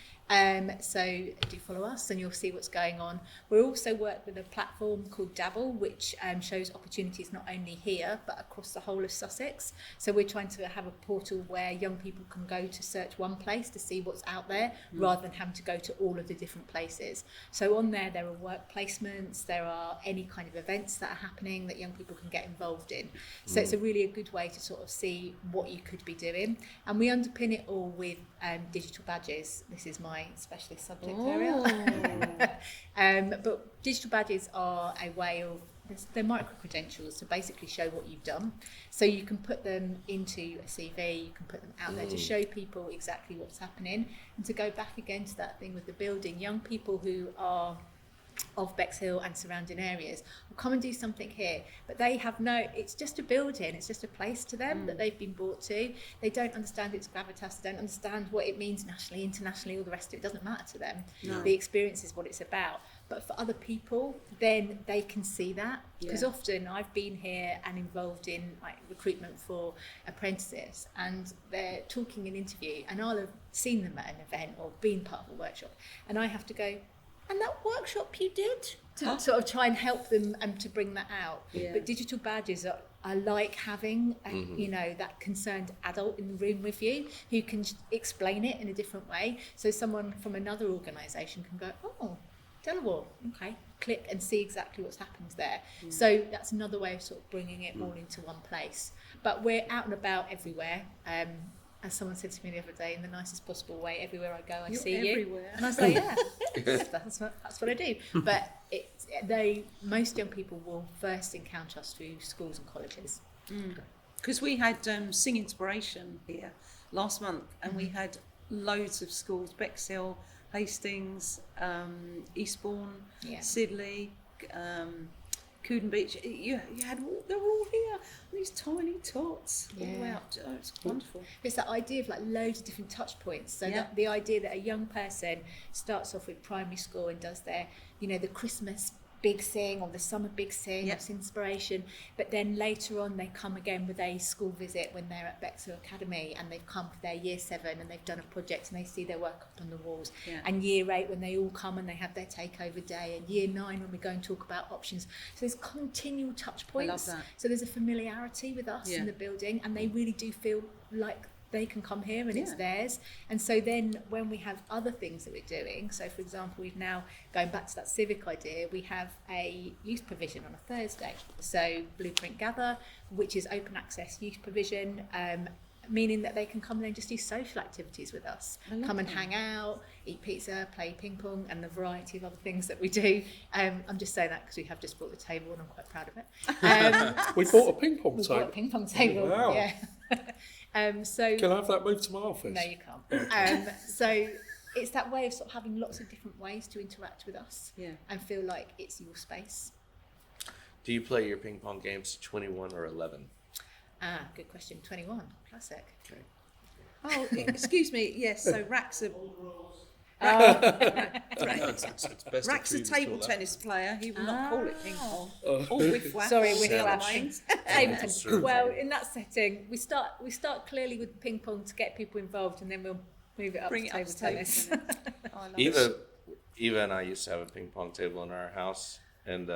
So do follow us and you'll see what's going on. We also work with a platform called Dabble, which shows opportunities not only here, but across the whole of Sussex. So we're trying to have a portal where young people can go to search one place to see what's out there, rather than having to go to all of the different places. So on there are work placements, there are any kind of events that are happening that young people can get involved in. So it's a really good way to sort of see what you could be doing. And we underpin it all with digital badges. This is my specialist subject area. But digital badges are a way of, they're micro credentials to basically show what you've done. So you can put them into a CV, you can put them out there to show people exactly what's happening. And to go back again to that thing with the building, young people who are of Bexhill and surrounding areas will come and do something here, but they have it's just a building, it's just a place to them that they've been brought to. They don't understand its gravitas, they don't understand what it means nationally, internationally, all the rest of it doesn't matter to them. The experience is what it's about. But for other people, then they can see that, because often I've been here and involved in like recruitment for apprentices, and they're talking an interview, and I'll have seen them at an event or been part of a workshop, and I have to go, and that workshop you did, to sort of try and help them and to bring that out. But digital badges are like having that concerned adult in the room with you who can explain it in a different way. So someone from another organisation can go, oh, Delaware, okay, click and see exactly what's happened there. So that's another way of sort of bringing it all into one place. But we're out and about everywhere. As someone said to me the other day, in the nicest possible way, everywhere I go, I see everywhere. you. And I say, yeah, that's what I do. But most young people will first encounter us through schools and colleges. Because we had Sing Inspiration here last month, and we had loads of schools, Bexhill, Hastings, Eastbourne, Sidley, Couden Beach. They were all here, these tiny tots all the way up to, it's wonderful. It's that idea of like loads of different touch points. So that the idea that a young person starts off with primary school and does their, the Christmas big sing or the summer big sing, that's inspiration, but then later on they come again with a school visit when they're at Bexhill Academy, and they've come for their year 7 and they've done a project and they see their work up on the walls, and year 8 when they all come and they have their takeover day, and year 9 when we go and talk about options. So there's continual touch points. I love that. So there's a familiarity with us in the building, and they really do feel like they can come here and it's theirs. And so then when we have other things that we're doing, so for example, we've now, going back to that civic idea, we have a youth provision on a Thursday. So Blueprint Gather, which is open access youth provision, meaning that they can come and just do social activities with us, come and hang out, eat pizza, play ping pong, and the variety of other things that we do. I'm just saying that because we have just brought the table and I'm quite proud of it. We bought a ping pong We table. bought a ping pong table. Wow. Yeah. So Can I have that moved to my office? no, you can't. So it's that way of sort of having lots of different ways to interact with us and feel like it's your space. Do you play your ping pong games 21 or 11? Good question. 21, classic. Okay. Oh, excuse me. Yes. So Rack's a It's best Rack's to a treat table it all tennis player. He will not call it ping pong or whiff whack. Sorry, or whiff whatever whack. names. Table tennis. Sure. Well, in that setting, we start clearly with ping pong to get people involved, and then we'll move it up Bring to it up table to table tennis. tennis. I love it. Eva and I used to have a ping pong table in our house, and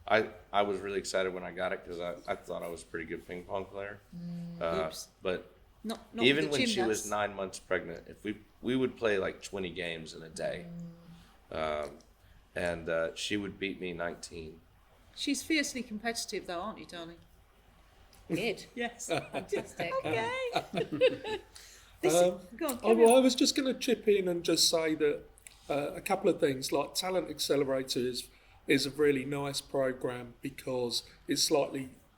I was really excited when I got it because I thought I was a pretty good ping pong player. But Not even with the when she was gymnasts. 9 months pregnant, if we would play like 20 games in a day, and she would beat me 19. She's fiercely competitive, though, aren't you, darling? Good. Yes. Fantastic. Okay. Go on, I was just going to chip in and just say that a couple of things, like Talent Accelerator is a really nice program because it's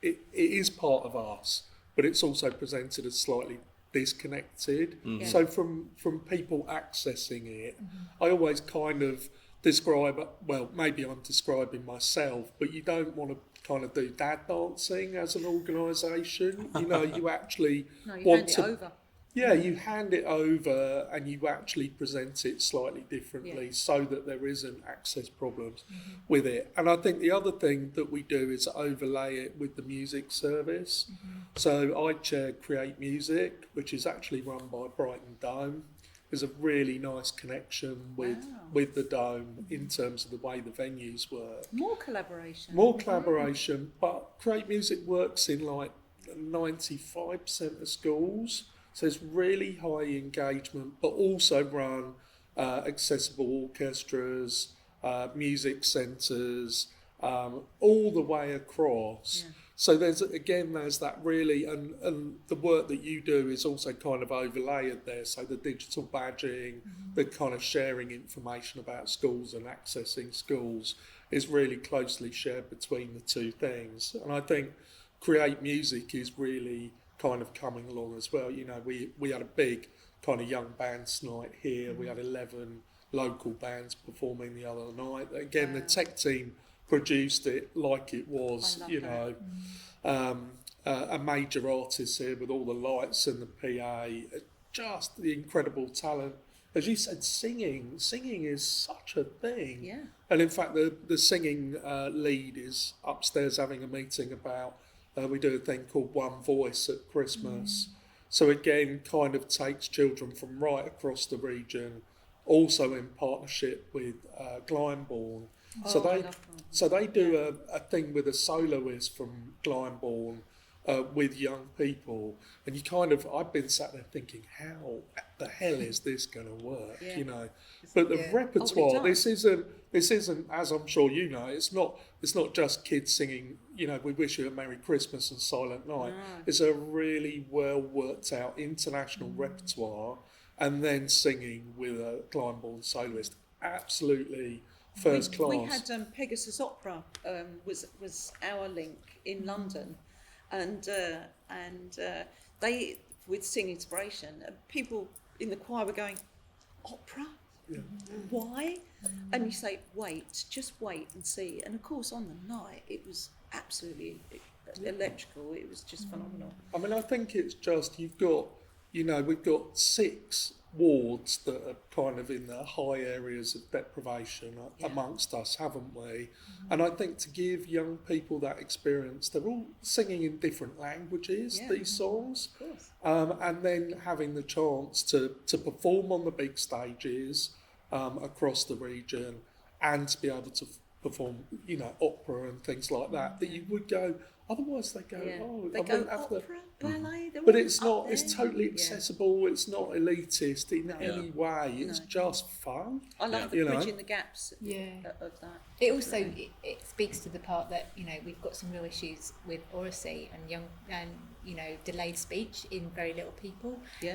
it is part of us, but it's also presented as slightly disconnected. So from people accessing it, I always kind of describe, well, maybe I'm describing myself, but you don't want to kind of do dad dancing as an organisation. You know, you actually hand it over. Yeah, you hand it over and you actually present it slightly differently so that there isn't access problems with it. And I think the other thing that we do is overlay it with the music service. So I chair Create Music, which is actually run by Brighton Dome. There's a really nice connection with the Dome in terms of the way the venues work. More collaboration. More collaboration, but Create Music works in like 95% of schools. So it's really high engagement, but also run accessible orchestras, music centres, all the way across. Yeah. So there's that really, and the work that you do is also kind of overlaid there. So the digital badging, the kind of sharing information about schools and accessing schools is really closely shared between the two things. And I think Create Music is really kind of coming along as well. You know, we had a big kind of young bands night here. We had 11 local bands performing the other night. Again, the tech team produced it like it was, you know, a major artist here with all the lights and the PA, just the incredible talent. As you said, singing is such a thing. Yeah. And in fact, the singing lead is upstairs having a meeting about, we do a thing called One Voice at Christmas. So again, kind of takes children from right across the region, also in partnership with Glyndebourne. So they do a thing with a soloist from Glyndebourne with young people, and you kind of, I've been sat there thinking, how the hell is this going to work? You know, but the repertoire, this isn't, as I'm sure you know, it's not just kids singing, you know, We Wish You a Merry Christmas and Silent Night. It's a really well worked out international repertoire, and then singing with a Glyndebourne soloist. Absolutely first class. We had Pegasus Opera was our link in London, and they, with Sing Inspiration, people in the choir were going, opera? Why? And you say, just wait and see. And of course, on the night, it was absolutely electrical. It was just phenomenal. I mean, I think it's just, we've got 6 wards that are kind of in the high areas of deprivation amongst us, haven't we? And I think to give young people that experience, they're all singing in different languages, these songs, and then having the chance to perform on the big stages across the region, and to be able to perform, you know, opera and things like that, that you would go, otherwise they go, they go opera, ballet, but it's not, it's totally accessible, it's not elitist in any way, it's just fun. I love the bridging the gaps of that. It also, it speaks to the part that, you know, we've got some real issues with oracy and you know, delayed speech in very little people. You're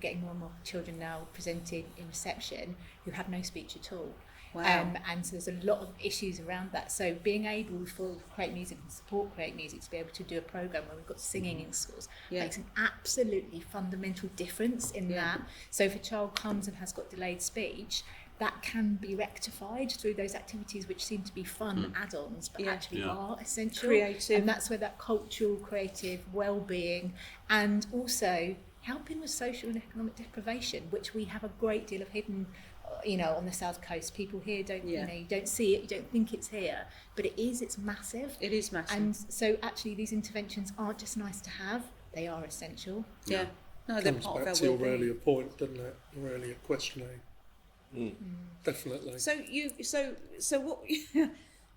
getting more and more children now presented in reception who have no speech at all. Wow. And so there's a lot of issues around that. So being able for Create Music and support Create Music to be able to do a programme where we've got singing in schools makes an absolutely fundamental difference in that. So if a child comes and has got delayed speech, that can be rectified through those activities which seem to be fun add-ons, but actually are essential. Creative. And that's where that cultural, creative, well-being, and also helping with social and economic deprivation, which we have a great deal of hidden, you know, on the south coast. People here don't, you know, you don't see it, you don't think it's here, but it's massive. It is massive. And so actually these interventions aren't just nice to have, they are essential. No, they're Comes part of back our to your well-being. earlier point, doesn't it? Your earlier questioning. Definitely. So what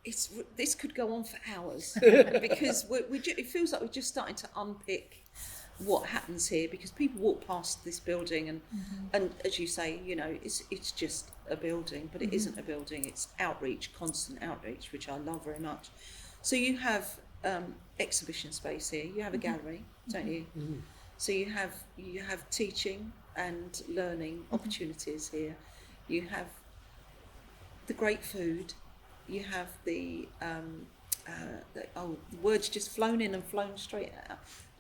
this could go on for hours because it feels like we're just starting to unpick what happens here, because people walk past this building and as you say, you know, it's just a building, but it isn't a building. It's outreach, constant outreach, which I love very much. So you have exhibition space here. You have a gallery, don't you? So you have teaching and learning opportunities here. You have the great food. You have the words just flown in and flown straight out.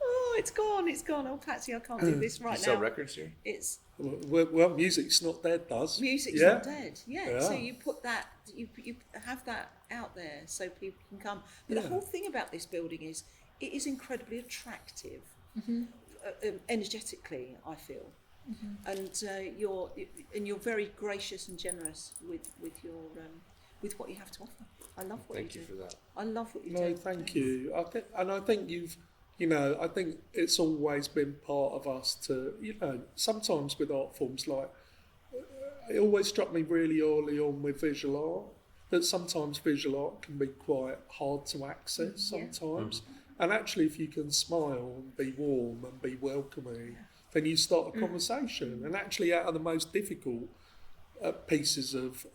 Oh, it's gone. Oh, Patsy, I can't do this right You now. sell records here? It's Well, music's not dead, does? music's Yeah. not dead. Yeah. So you put that, you have that out there so people can come. But the whole thing about this building is it is incredibly attractive, energetically, I feel. And you're very gracious and generous with your with what you have to offer. I love what Thank you you do. for that. I love what you No, do. thank you. I think you've, you know, I think it's always been part of us to, you know, sometimes with art forms, like, it always struck me really early on with visual art, that sometimes visual art can be quite hard to access sometimes. And actually, if you can smile and be warm and be welcoming, then you start a conversation. And actually, out of the most difficult pieces of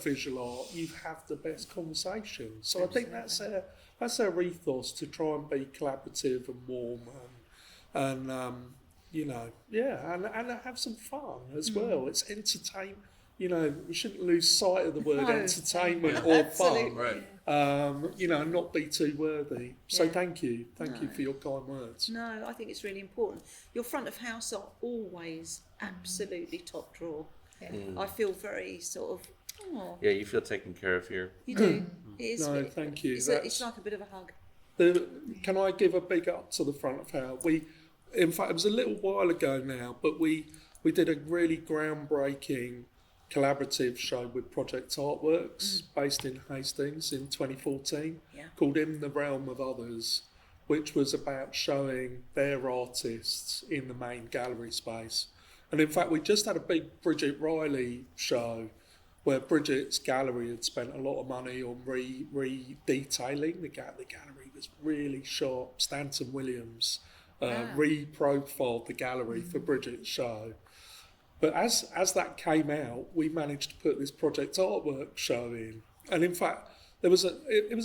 visual art, you have the best conversation. So I think that's our ethos, to try and be collaborative and warm and you know, and have some fun as well. It's entertain. You know, we shouldn't lose sight of the word entertainment or fun. Right. You know, and not be too worthy. So thank you for your kind words. No, I think it's really important. Your front of house are always absolutely top drawer. I feel very sort of, Yeah, you feel taken care of here. you do. It is. No, thank you. It's like a bit of a hug. Can I give a big up to the front of house? In fact, it was a little while ago now, but we did a really groundbreaking collaborative show with Project Artworks based in Hastings in 2014 called In the Realm of Others, which was about showing their artists in the main gallery space. And in fact, we just had a big Bridget Riley show where Bridget's gallery had spent a lot of money on re-detailing. The gallery was really sharp. Stanton Williams re-profiled the gallery for Bridget's show. But as that came out, we managed to put this Project Artwork show in. And in fact, it was a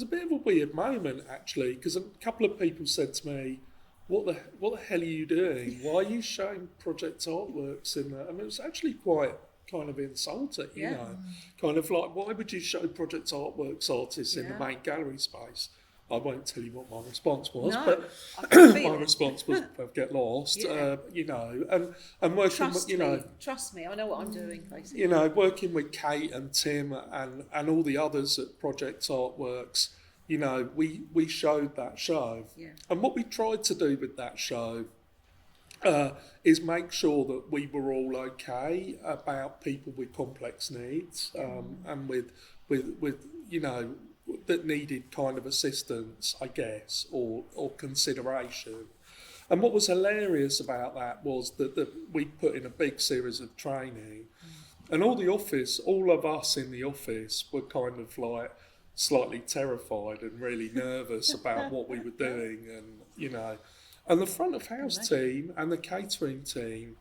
bit of a weird moment, actually, because a couple of people said to me, what the hell are you doing? Why are you showing Project Artworks in there? I mean, it was actually quite kind of insulting, you know, kind of like, why would you show Project Artworks artists in the main gallery space? I won't tell you what my response was, but my response was get lost, you know, and working with, you know... Trust me, I know what I'm doing, basically. You know, working with Kate and Tim and all the others at Project Artworks, you know, we showed that show. And what we tried to do with that show is make sure that we were all okay about people with complex needs and with you know, that needed kind of assistance, I guess, or consideration. And what was hilarious about that was that we put in a big series of training, and all of us in the office were kind of like slightly terrified and really nervous about what we were doing, and you know, and the front of house team and the catering team,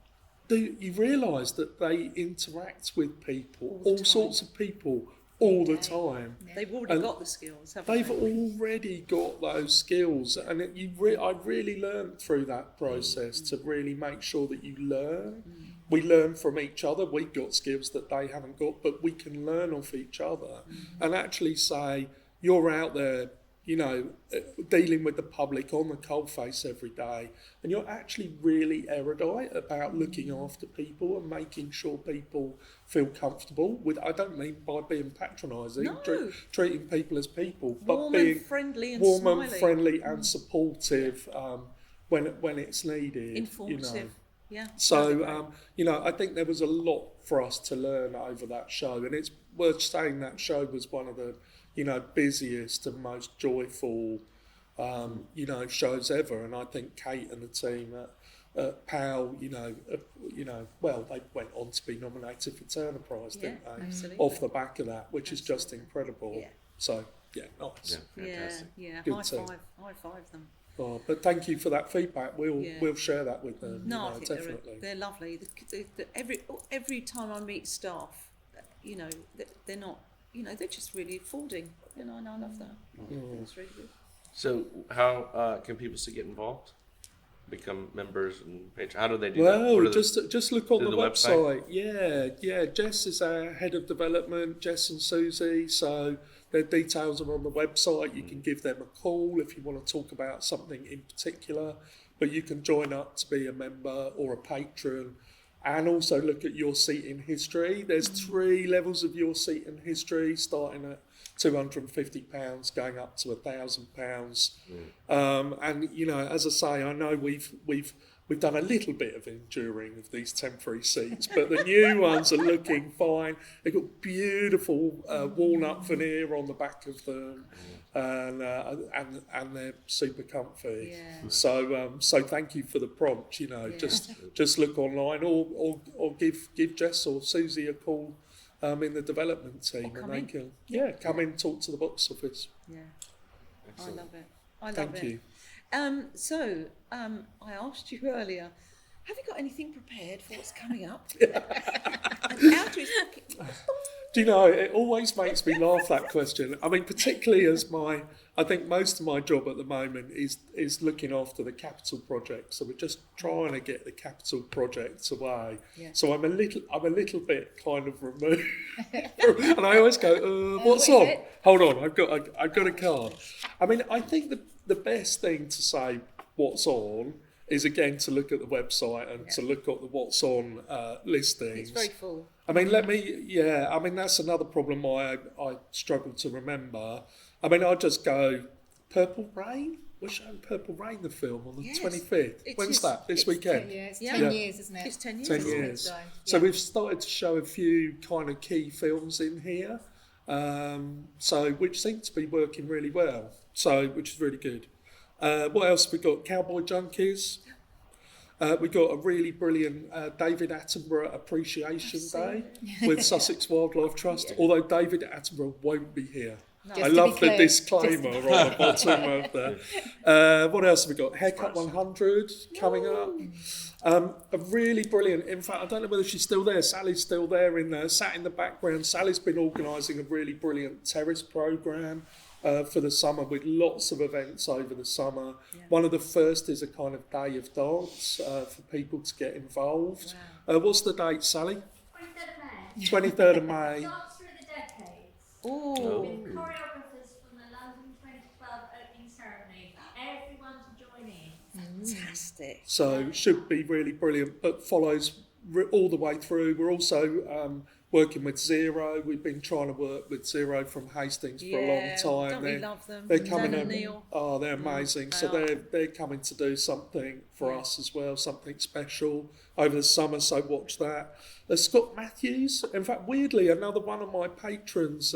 you realise that they interact with people, all sorts of people, all the time. They've already got the skills, haven't They've they? already got those skills, and I really learned through that process to really make sure that you learn. We learn from each other. We've got skills that they haven't got, but we can learn off each other and actually say, you're out there, you know, dealing with the public on the coalface every day, and you're actually really erudite about looking after people and making sure people feel comfortable. I don't mean by being patronising, treating people as people, but warm being and friendly and warm smiling. and friendly and supportive when it's needed. Informative. You know. Yeah. So, you know, I think there was a lot for us to learn over that show, and it's worth saying that show was one of the, you know, busiest and most joyful, you know, shows ever. And I think Kate and the team at POW, you know, well, they went on to be nominated for Turner Prize, didn't they? Absolutely. Off the back of that, which is just incredible. Yeah. So, Yeah, nice. Fantastic. Yeah. Good High team. five them. Oh, but thank you for that feedback. We'll share that with them. No, you I know, think definitely. they're lovely. Every time I meet staff, you know, they're not, you know, they're just really affording, and I love that. It's really good. So how can people get involved? Become members and patrons? How do they do Well, that? just look on the website? Yeah. Jess is our head of development, Jess and Susie. So their details are on the website. You can give them a call if you want to talk about something in particular. But you can join up to be a member or a patron, and also look at your seating history. There's 3 levels of your seating history, starting at £250 going up to £1,000. And you know, as I say, I know we've done a little bit of enduring of these temporary seats, but the new ones are looking fine. They've got beautiful walnut veneer on the back of them, and they're super comfy. Yeah. So thank you for the prompt. You know, just look online or give Jess or Susie a call. In the development team, and they can come in and talk to the box office. Yeah. Excellent. I love it. I love Thank it. you. I asked you earlier, have you got anything prepared for what's coming up? And Alter is Do you know, it always makes me laugh, that question. I mean, particularly as I think most of my job at the moment is looking after the capital projects. So we're just trying to get the capital projects away. Yeah. So I'm a little bit kind of removed. And I always go, what's on? Hold on, I've got a card. I mean, I think the best thing to say what's on is, again, to look at the website and to look at the what's on listings. It's very full. I mean, that's another problem I struggle to remember. I mean, I just go, Purple Rain? We're showing Purple Rain, the film, on the 25th. When's that? This weekend? It's 10 years, isn't it? It's 10 years. 10 years. So we've started to show a few kind of key films in here, which seem to be working really well, which is really good. What else have we got? Cowboy Junkies. We got a really brilliant David Attenborough Appreciation Day with Sussex Wildlife Trust, although David Attenborough won't be here. No. I love the disclaimer on the bottom of there. What else have we got? Haircut 100 coming up. A really brilliant, in fact, I don't know whether she's still there. Sally's still there, sat in the background. Sally's been organising a really brilliant terrace programme for the summer, with lots of events over the summer. Yeah. One of the first is a kind of day of dance for people to get involved. Wow. What's the date, Sally? 23rd of May. 23rd of May. Dance through the decades. Oh. With choreographers from the London 2012 opening ceremony. Everyone to join in. Fantastic. So should be really brilliant, but follows all the way through. We're also working with Zero. We've been trying to work with Zero from Hastings for a long time. Don't we love them? They're coming Dan and Neil. Oh, they're amazing. So they're coming to do something for us as well, something special over the summer. So watch that. Scott Matthews. In fact, weirdly, another one of my patrons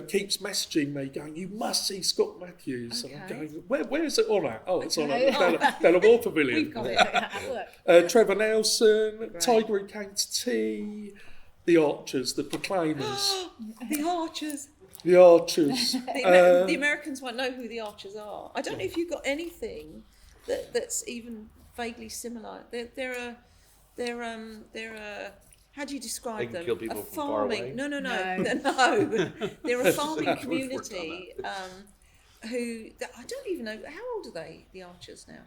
keeps messaging me going, "You must see Scott Matthews." Okay. And I'm going, where is it on at? Oh, it's on at the Warr Pavilion. We've got it at work. Trevor Nelson, Tiger Who Came to Tea, The Archers, The Proclaimers. The Archers. The Archers. The Americans won't know who the Archers are. I don't know if you've got anything that's even vaguely similar. They're how do do you describe They can them? kill people a from far farming. away? No. They're a farming community who I don't even know, how old are they? The Archers now.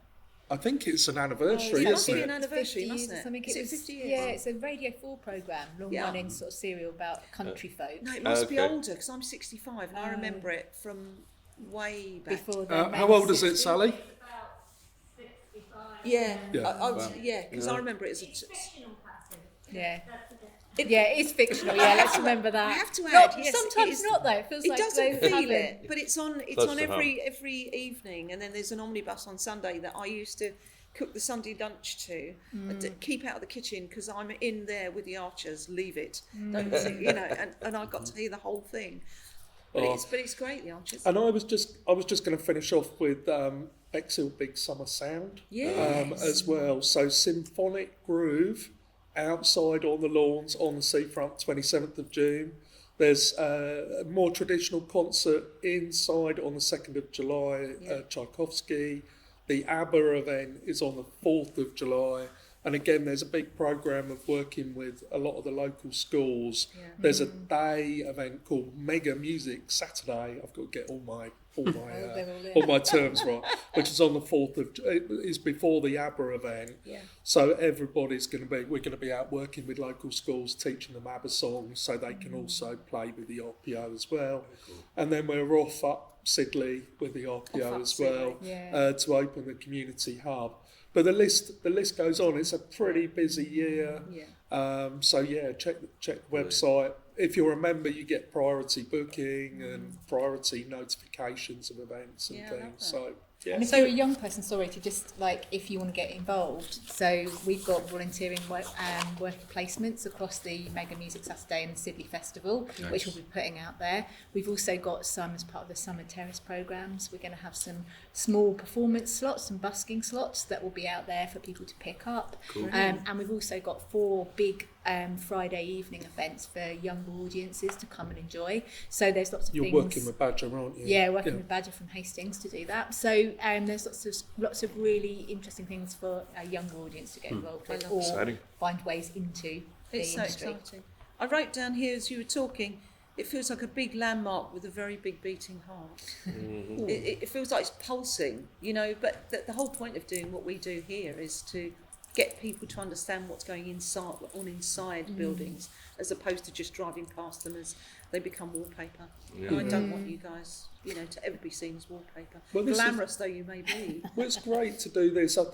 I think it's an anniversary, It must isn't be it? an anniversary, mustn't it? Something. Is it 50 years? Yeah, it's a Radio 4 programme, long-running sort of serial about country folk. No, it must be Okay. older because I'm 65 and I remember it from way back. Before How old is it, Sally? About 65. Yeah, Yeah. because I remember it as a. It's fictional, Patsy. Yeah. That's the Yeah, it is fictional. Yeah, let's remember that. I have to add, Not, yes, sometimes it is, not though. It feels It like doesn't they feel haven't. it, but it's on Close to every evening, and then there's an omnibus on Sunday that I used to cook the Sunday lunch to, and to keep out of the kitchen because I'm in there with the Archers. Leave it, don't you know? And I got to hear the whole thing. But it's great, the Archers. And I was just going to finish off with Bexhill Big Summer Sound Yes. as well. So Symphonic Groove outside on the lawns on the seafront, 27th of June. There's a more traditional concert inside on the 2nd of July, Tchaikovsky. The ABBA event is on the 4th of July. And again, there's a big programme of working with a lot of the local schools. Yeah. There's a day event called Mega Music Saturday. I've got to get all my terms right, which is on the 4th of, is before the ABBA event. Yeah. So everybody's we're going to be out working with local schools, teaching them ABBA songs so they can also play with the RPO as well. Cool. And then we're off up Sidley with the RPO as well, to open the community hub. But the list goes on. It's a pretty busy year. Yeah. Check the website. If you're a member, you get priority booking and priority notifications of events and things. So. Yeah. And if you're a young person, if you want to get involved, so we've got volunteering work placements across the Mega Music Saturday and the Sidley Festival, which we'll be putting out there. We've also got some as part of the Summer Terrace programmes. We're going to have some small performance slots, some busking slots that will be out there for people to pick up. Cool. And we've also got 4 big Friday evening events for younger audiences to come and enjoy. So there's lots of things. You're working with Badger, aren't you? Yeah, working with Badger from Hastings to do that. So there's lots of really interesting things for a younger audience to get involved with or find ways into the industry. It's so exciting. I wrote down here as you were talking, it feels like a big landmark with a very big beating heart. Mm-hmm. It feels like it's pulsing, but the whole point of doing what we do here is to get people to understand what's going inside buildings, as opposed to just driving past them as they become wallpaper. Yeah. And I don't want you guys, to ever be seen as wallpaper. Well, glamorous though you may be. Well, it's great to do this. I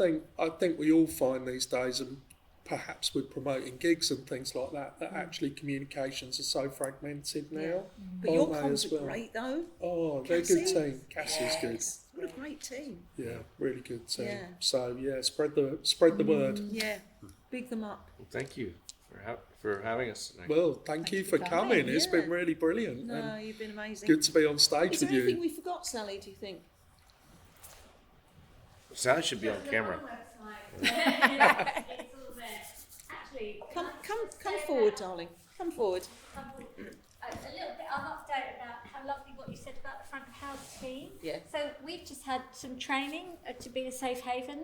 think we all find these days, and perhaps with promoting gigs and things like that actually communications are so fragmented now. Yeah. But your comms are great though. Oh, they're a good team. Cassie's good. What a great team. Yeah, really good team. Yeah. So spread the word. Yeah, big them up. Well, thank you for having us tonight. Well, thank you for coming. It's been really brilliant. No, you've been amazing. Good to be on stage with you. Is there anything we forgot, Sally, do you think? Sally should be on camera. It's all there. Actually, come forward, darling. Come forward. A little bit of update about how lovely what you said about the front of house team. Yeah. So we've just had some training to be a safe haven,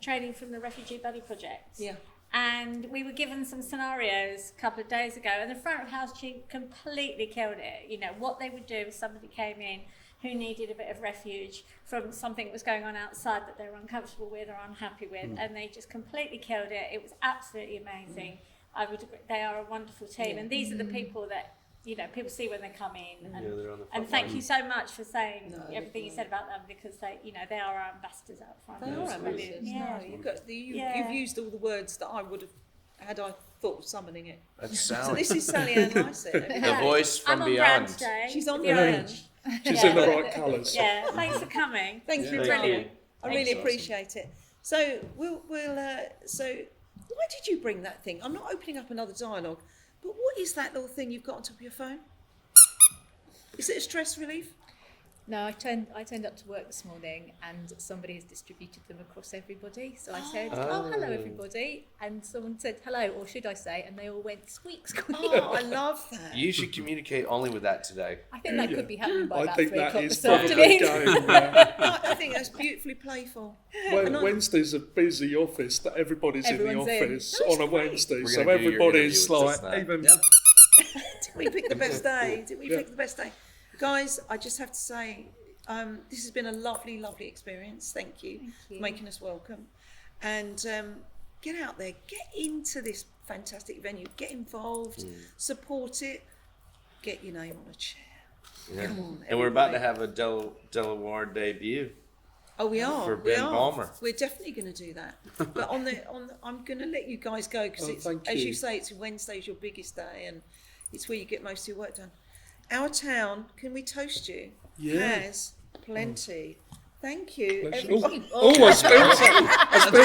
training from the Refugee Buddy Project. Yeah. And we were given some scenarios a couple of days ago, and the front of house team completely killed it. What they would do if somebody came in who needed a bit of refuge from something that was going on outside that they were uncomfortable with or unhappy with, and they just completely killed it. It was absolutely amazing. I would agree. They are a wonderful team, and these are the people that people see when they come in. And thank you so much for saying everything you said about them, because they are our ambassadors out front. They are ambassadors. Yeah, you've used all the words that I would have had I thought of summoning it. So this is Sally Ann Lyson. The voice from beyond. She's on brand. She's in the right colours. Yeah, thanks for coming. Thank you, brilliant. I really appreciate it. So so why did you bring that thing? I'm not opening up another dialogue, but what is that little thing you've got on top of your phone? Is it a stress relief? No, I turned up to work this morning and somebody has distributed them across everybody. So I said, hello everybody. And someone said hello, or should I say, and they all went squeak, squeak. Oh, I love that. You should communicate only with that today. I think that could be happening by about 3 o'clock this afternoon. I think that's beautifully playful. Wednesday's a busy office, that everybody's in the office on a Wednesday. We're so everybody's like, even... Did we pick the best day? Pick the best day? Guys, I just have to say, this has been a lovely, lovely experience. Thank you for making us welcome. And get out there, get into this fantastic venue, get involved, support it, get your name on a chair. Yeah. Come on, and we're about to have a Delaware debut. Oh, we are. For Ben Balmer. We're definitely going to do that. But I'm going to let you guys go because as you say, it's Wednesday's your biggest day, and it's where you get most of your work done. Our town, can we toast you? Yeah. Has plenty. Thank you. I spilled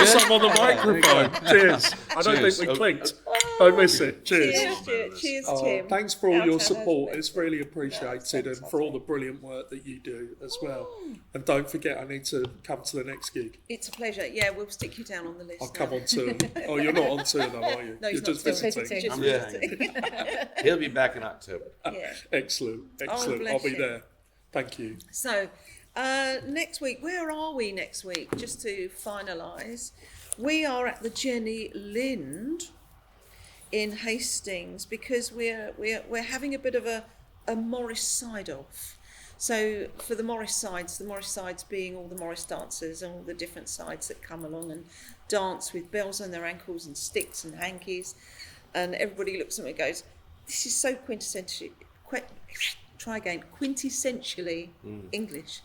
some on the microphone. Cheers. I don't think we clinked. Don't miss it. Cheers. Cheers, Stuart. Cheers, Oh, Tim. thanks for all your Out support. has It's really appreciated, and for all the brilliant work that you do as well. And don't forget, I need to come to the next gig. It's a pleasure. Yeah, we'll stick you down on the list. I'll now. come on tour. Oh, you're not on tour though, are you? No, he's You're not just still visiting. Just Yeah. visiting. He'll be back in October. Yeah. Excellent. bless I'll be you. there. Thank you. So, next week, where are we next week? Just to finalise, we are at the Jenny Lind in Hastings because we're having a bit of a Morris side off. So for the Morris sides being all the Morris dancers and all the different sides that come along and dance with bells on their ankles and sticks and hankies, and everybody looks at me and goes, "This is so quintessentially English."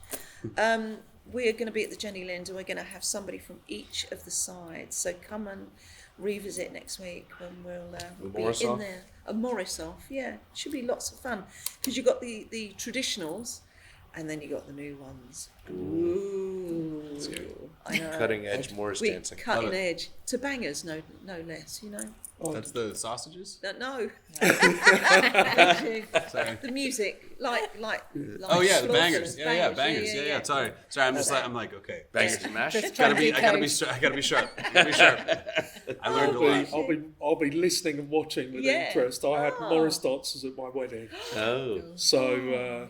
We're going to be at the Jenny Lind and we're going to have somebody from each of the sides. So come and revisit next week when we'll be in there. A Morris off, yeah. Should be lots of fun because you've got the traditionals and then you got the new ones. Ooh. I know. Cutting edge Morris dancing. Cutting edge. To bangers, no less, you know. That's the sausages? No. Sorry. The music, like Oh yeah, the slaughters, bangers. Yeah, bangers. Yeah. Sorry. I'm just like, I'm like, okay. Bangers and mash. I gotta be sharp. I gotta be sharp. I learned a lot. I'll be listening and watching with interest. I had Morris dancers at my wedding. Oh. So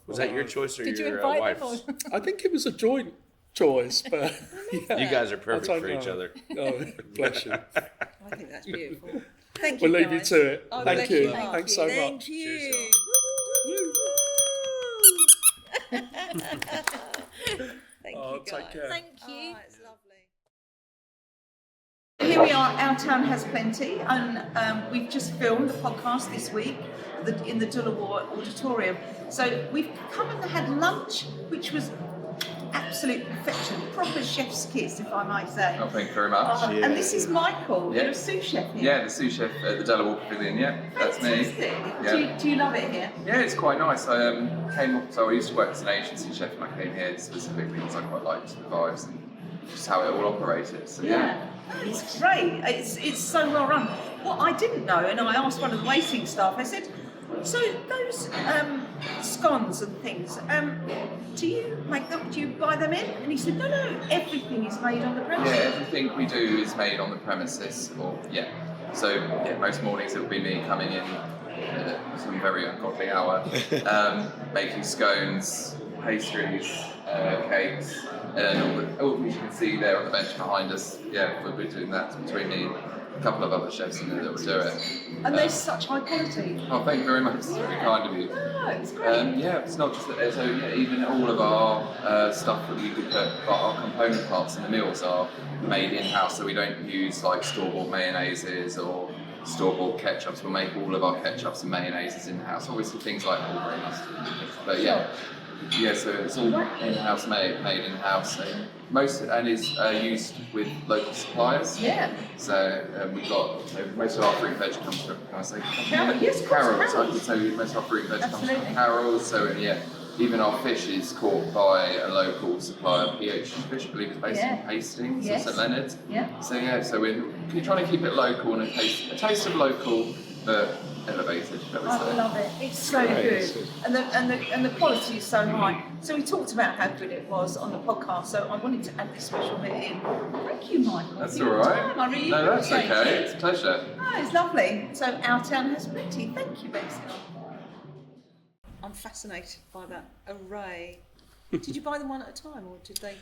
Was that your choice or Did you your invite wife's? them? I think it was a joint choice, but yeah. You guys are I perfect don't for each know. other. Oh, bless you. I think that's beautiful. Thank you. We'll leave you guys. to it. Oh, Thank bless you. Thank Thanks you. so Thank much. you. Cheers, Thank Oh, you, guys. take care. Thank you. Oh, it's lovely. Here we are, Our Town Has Plenty, and we've just filmed the podcast this week in the Warr Auditorium. So we've come and had lunch, which was absolute perfection, proper chef's kiss, if I might say. Oh, thank you very much. And this is Michael, Yeah. you're a sous chef here. Yeah, the sous chef at the Warr Pavilion. Yeah, that's me. Fantastic. Yeah. Do you love it here? Yeah, it's quite nice. I so I used to work as an agency chef, and I came here specifically because I quite liked the vibes and just how it all operated. So yeah. It's great. It's so well run. What I didn't know, and I asked one of the waiting staff, I said, so those scones and things, do you make them? Do you buy them in? And he said, no, everything is made on the Yeah, premises. everything we do is made on the premises. So most mornings it will be me coming in some very ungodly hour, making scones, pastries, cakes, and all the things you can see there on the bench behind us. Yeah, we're doing that between me and a couple of other chefs in there that will do it. And they're such high quality. Oh, thank you very much. It's very kind of you. No, it's great. Yeah, it's not just that. So even all of our stuff that we could put, our component parts in the meals are made in-house. So we don't use like store-bought mayonnaises or store-bought ketchups. We'll make all of our ketchups and mayonnaises in-house. Obviously things like Allbrains. But yeah, so it's all in-house made in-house. And is used with local suppliers. Yeah. So we've got most of our fruit and veg comes from. Can I say? Carol, yes, of course, Carol's. Carol's. So most of our fruit and veg comes Absolutely. from Carol's. So even our fish is caught by a local supplier, PH Fish, I believe it's based in Hastings Yes. St Leonards. Yeah. So we're trying to keep it local and a taste of local, but elevated. I would I say. love it. It's so good, and the quality is so high. So we talked about how good it was on the podcast. So I wanted to add this special bit in. Thank you, Michael. That's for all your right. time. I really No, that's appreciate okay. it. It's a pleasure. Oh, it's lovely. So Our Town Has Plenty. Thank you, Betsy. I'm fascinated by that array. Did you buy them one at a time, or did they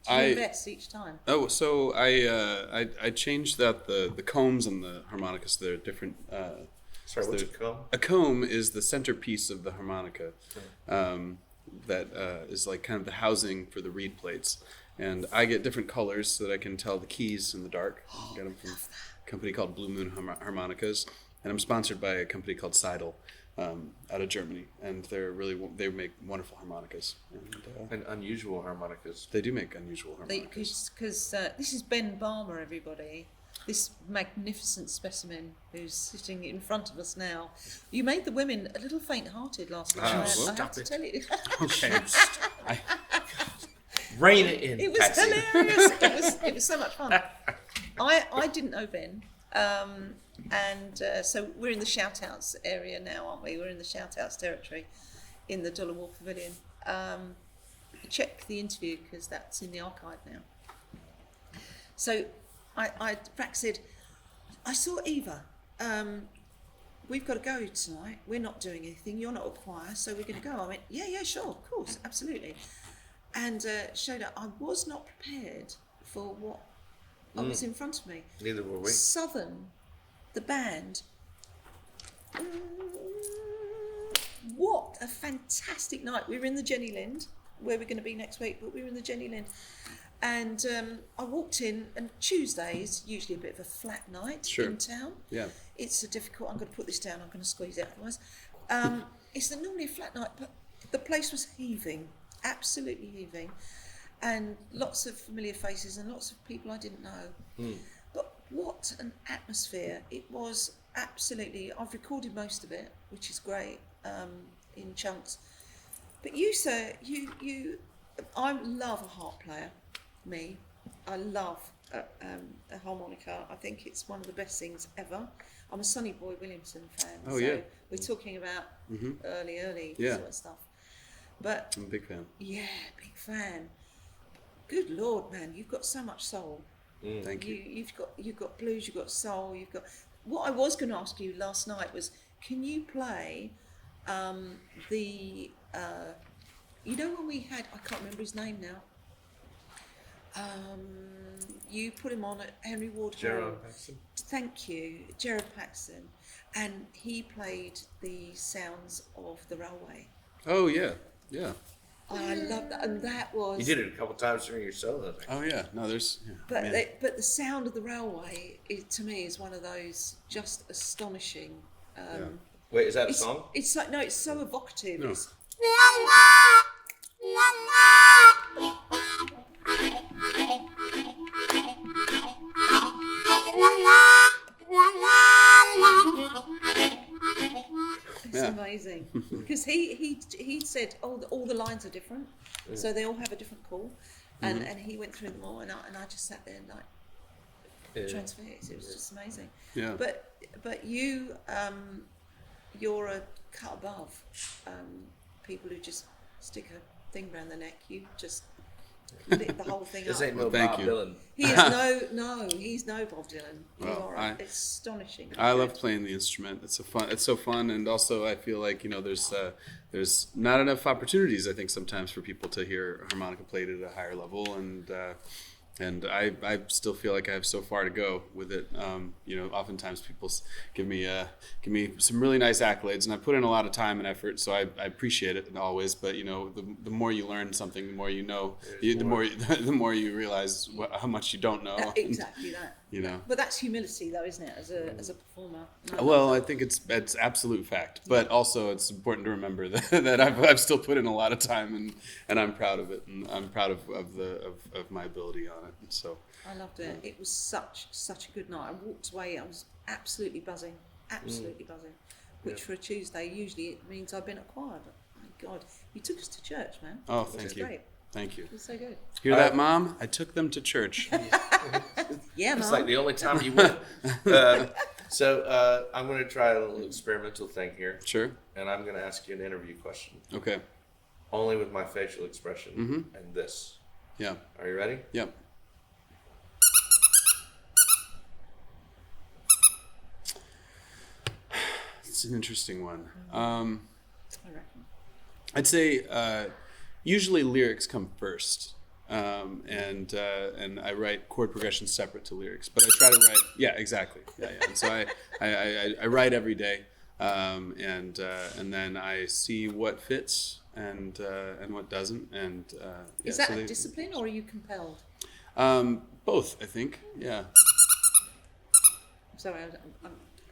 invest each time? Oh, so I changed that the combs and the harmonicas, they're different. Sorry, what's a comb? A comb is the centerpiece of the harmonica. That is like kind of the housing for the reed plates. And I get different colors so that I can tell the keys in the dark. I get them from a company called Blue Moon Harmonicas. And I'm sponsored by a company called Seidel out of Germany. And they make wonderful harmonicas. And unusual harmonicas. They do make unusual harmonicas. Because this is Ben Balmer, everybody. This magnificent specimen who's sitting in front of us now. You made the women a little faint-hearted last night. I have to tell you. Okay. Rein it in, It was Patsy. hilarious. It was so much fun. I didn't know Ben. So we're in the ShoutOuts area now, aren't we? We're in the ShoutOuts territory in the Warr Pavilion. Check the interview because that's in the archive now. So Brack said, I saw Eva. We've got to go tonight. We're not doing anything. You're not a choir, so we're going to go. I went, yeah, sure, of course, absolutely. And showed up. I was not prepared for what was in front of me. Neither were we. Southern, the band. What a fantastic night. We were in the Jenny Lind, where we're going to be next week, but we were in the Jenny Lind. And I walked in, and Tuesday is usually a bit of a flat night in town. Yeah. It's a difficult, I'm going to put this down, I'm going to squeeze it otherwise. It's normally a flat night, but the place was heaving, absolutely heaving. And lots of familiar faces and lots of people I didn't know. But what an atmosphere. It was absolutely, I've recorded most of it, which is great, in chunks. But you, sir, I love a harp player. I love a harmonica. I think it's one of the best things ever. I'm a Sonny Boy Williamson fan. We're talking about early sort of stuff. But I'm a big fan. Yeah, big fan. Good Lord, man, you've got so much soul. Thank you. You've got blues, you've got soul, you've got. What I was going to ask you last night was, can you play you know when we had, I can't remember his name now. You put him on at Henry Ward Hall. Gerard Paxton. Thank you, Gerard Paxton, and he played the sounds of the railway. Oh yeah. I love that, and that was. You did it a couple times during your solo. Oh yeah. No, there's. Yeah, but the sound of the railway, to me, is one of those just astonishing. Wait, is that a song? It's like it's so evocative. No. It's, it's amazing because he said all the lines are different, so they all have a different call, and he went through them all, and I just sat there and transfixed. It was just amazing. Yeah. But you're a cut above people who just stick a thing around their neck. You just lit the whole thing This up. ain't no Thank Bob you. Dylan. He is he's no Bob Dylan. Well, It's astonishing. I love playing the instrument. It's so fun, and also I feel like there's not enough opportunities I think sometimes for people to hear harmonica played at a higher level, and I still feel like I have so far to go with it. Oftentimes people give me some really nice accolades, and I put in a lot of time and effort, so I appreciate it always. But the more you learn something, the more you know, the more you realize how much you don't know. Exactly that. But that's humility, though, isn't it? As a performer. Well, I think it's absolute fact, but also it's important to remember that I've still put in a lot of time, and I'm proud of it, and I'm proud of my ability on it. And so I loved it. It was such a good night. I walked away. I was absolutely buzzing, which for a Tuesday usually it means I've been at choir. But my God, you took us to church, man. Oh, It was thank you. Great. Thank you. It was so good. Hear that, Mom? I took them to church. Yeah, It's Mum. like the only time you went. So I'm going to try a little experimental thing here, Sure. and I'm going to ask you an interview question, Okay. only with my facial expression and this. Yeah. Are you ready? Yep. It's an interesting one. I reckon. I'd say usually lyrics come first, and I write chord progressions separate to lyrics. But I try to write. Yeah, exactly. Yeah. And so I write every day, and then I see what fits and what doesn't. And Is that a discipline or are you compelled? Both, I think. Yeah. Sorry,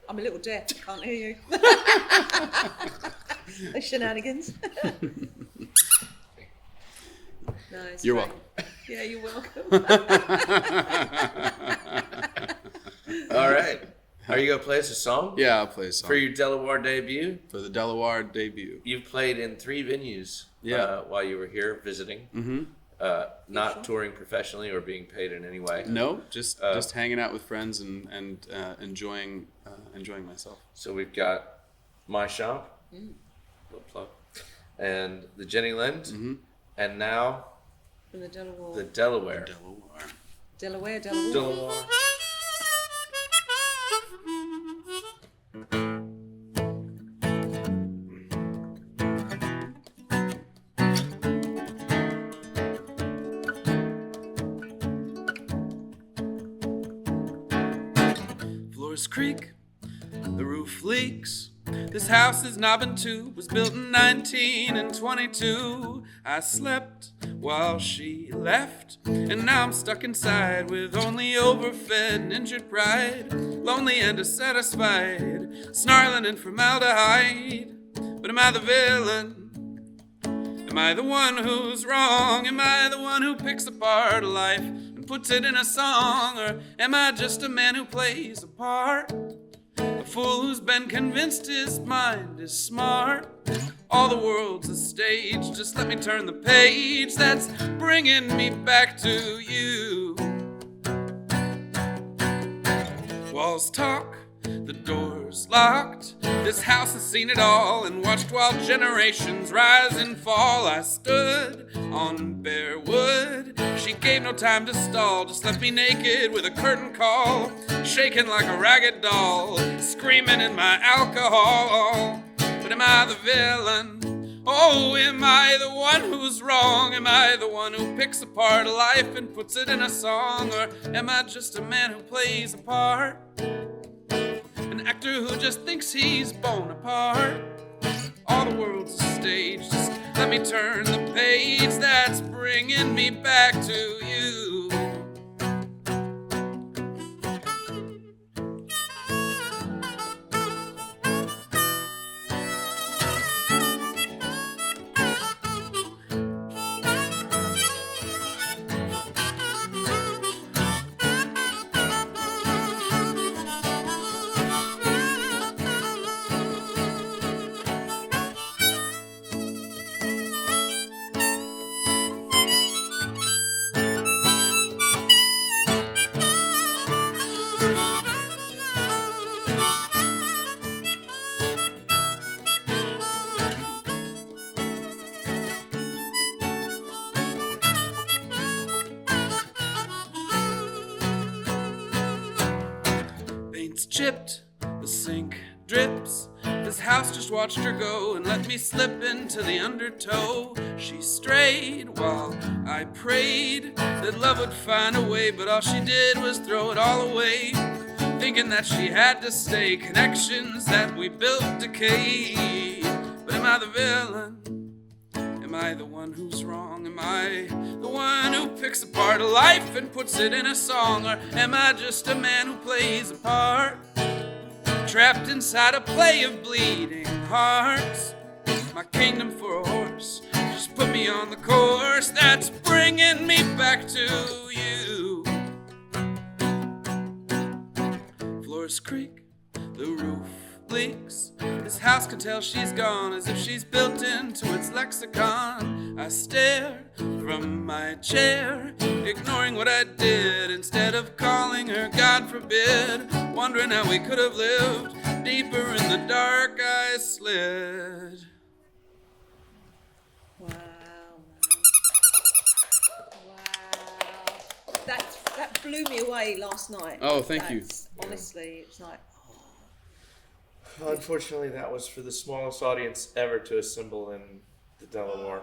I'm a little deaf. I can't hear you. The shenanigans. No, it's You're great. welcome. Yeah, you're welcome. All right. Are you going to play us a song? Yeah, I'll play a song For your Delaware debut? for the Delaware debut. You've played in 3 venues while you were here visiting. Not touring professionally or being paid in any way. No, just hanging out with friends and enjoying myself. So we've got my shop, little plug, and the Jenny Lind, and now From the Delaware. the Delaware. Delaware. Delaware. Floors creak, the roof leaks. This house is knobbing too, was built in 1922. I slept while she left, and now I'm stuck inside with only overfed and injured pride, lonely and dissatisfied, snarling in formaldehyde. But am I the villain? Am I the one who's wrong? Am I the one who picks apart life and puts it in a song? Or am I just a man who plays a part? A fool who's been convinced his mind is smart. All the world's a stage, just let me turn the page that's bringing me back to you. Walls talk, the door's locked. This house has seen it all and watched while generations rise and fall. I stood on bare wood. She gave no time to stall, just left me naked with a curtain call, shaking like a ragged doll, screaming in my alcohol. But am I the villain? Oh, am I the one who's wrong? Am I the one who picks apart life and puts it in a song? Or am I just a man who plays a part? An actor who just thinks he's Bonaparte? All the world's a stage, just let me turn the page that's bringing me back to you. Chipped, the sink drips. This house just watched her go and let me slip into the undertow. She strayed while I prayed that love would find a way, but all she did was throw it all away, thinking that she had to stay. Connections that we built decayed. But am I the villain? Am I the one who's wrong? Am I the one who picks apart a life and puts it in a song? Or am I just a man who plays a part, trapped inside a play of bleeding hearts? My kingdom for a horse, just put me on the course that's bringing me back to you. Floors creak, the roof leaks. This house can tell she's gone as if she's built into its lexicon. I stare from my chair, ignoring what I did, instead of calling her, God forbid, wondering how we could have lived. Deeper in the dark I slid. Wow, man. Wow. That blew me away last night. Oh, thank you. Honestly, it's like, Unfortunately, that was for the smallest audience ever to assemble in the Delaware.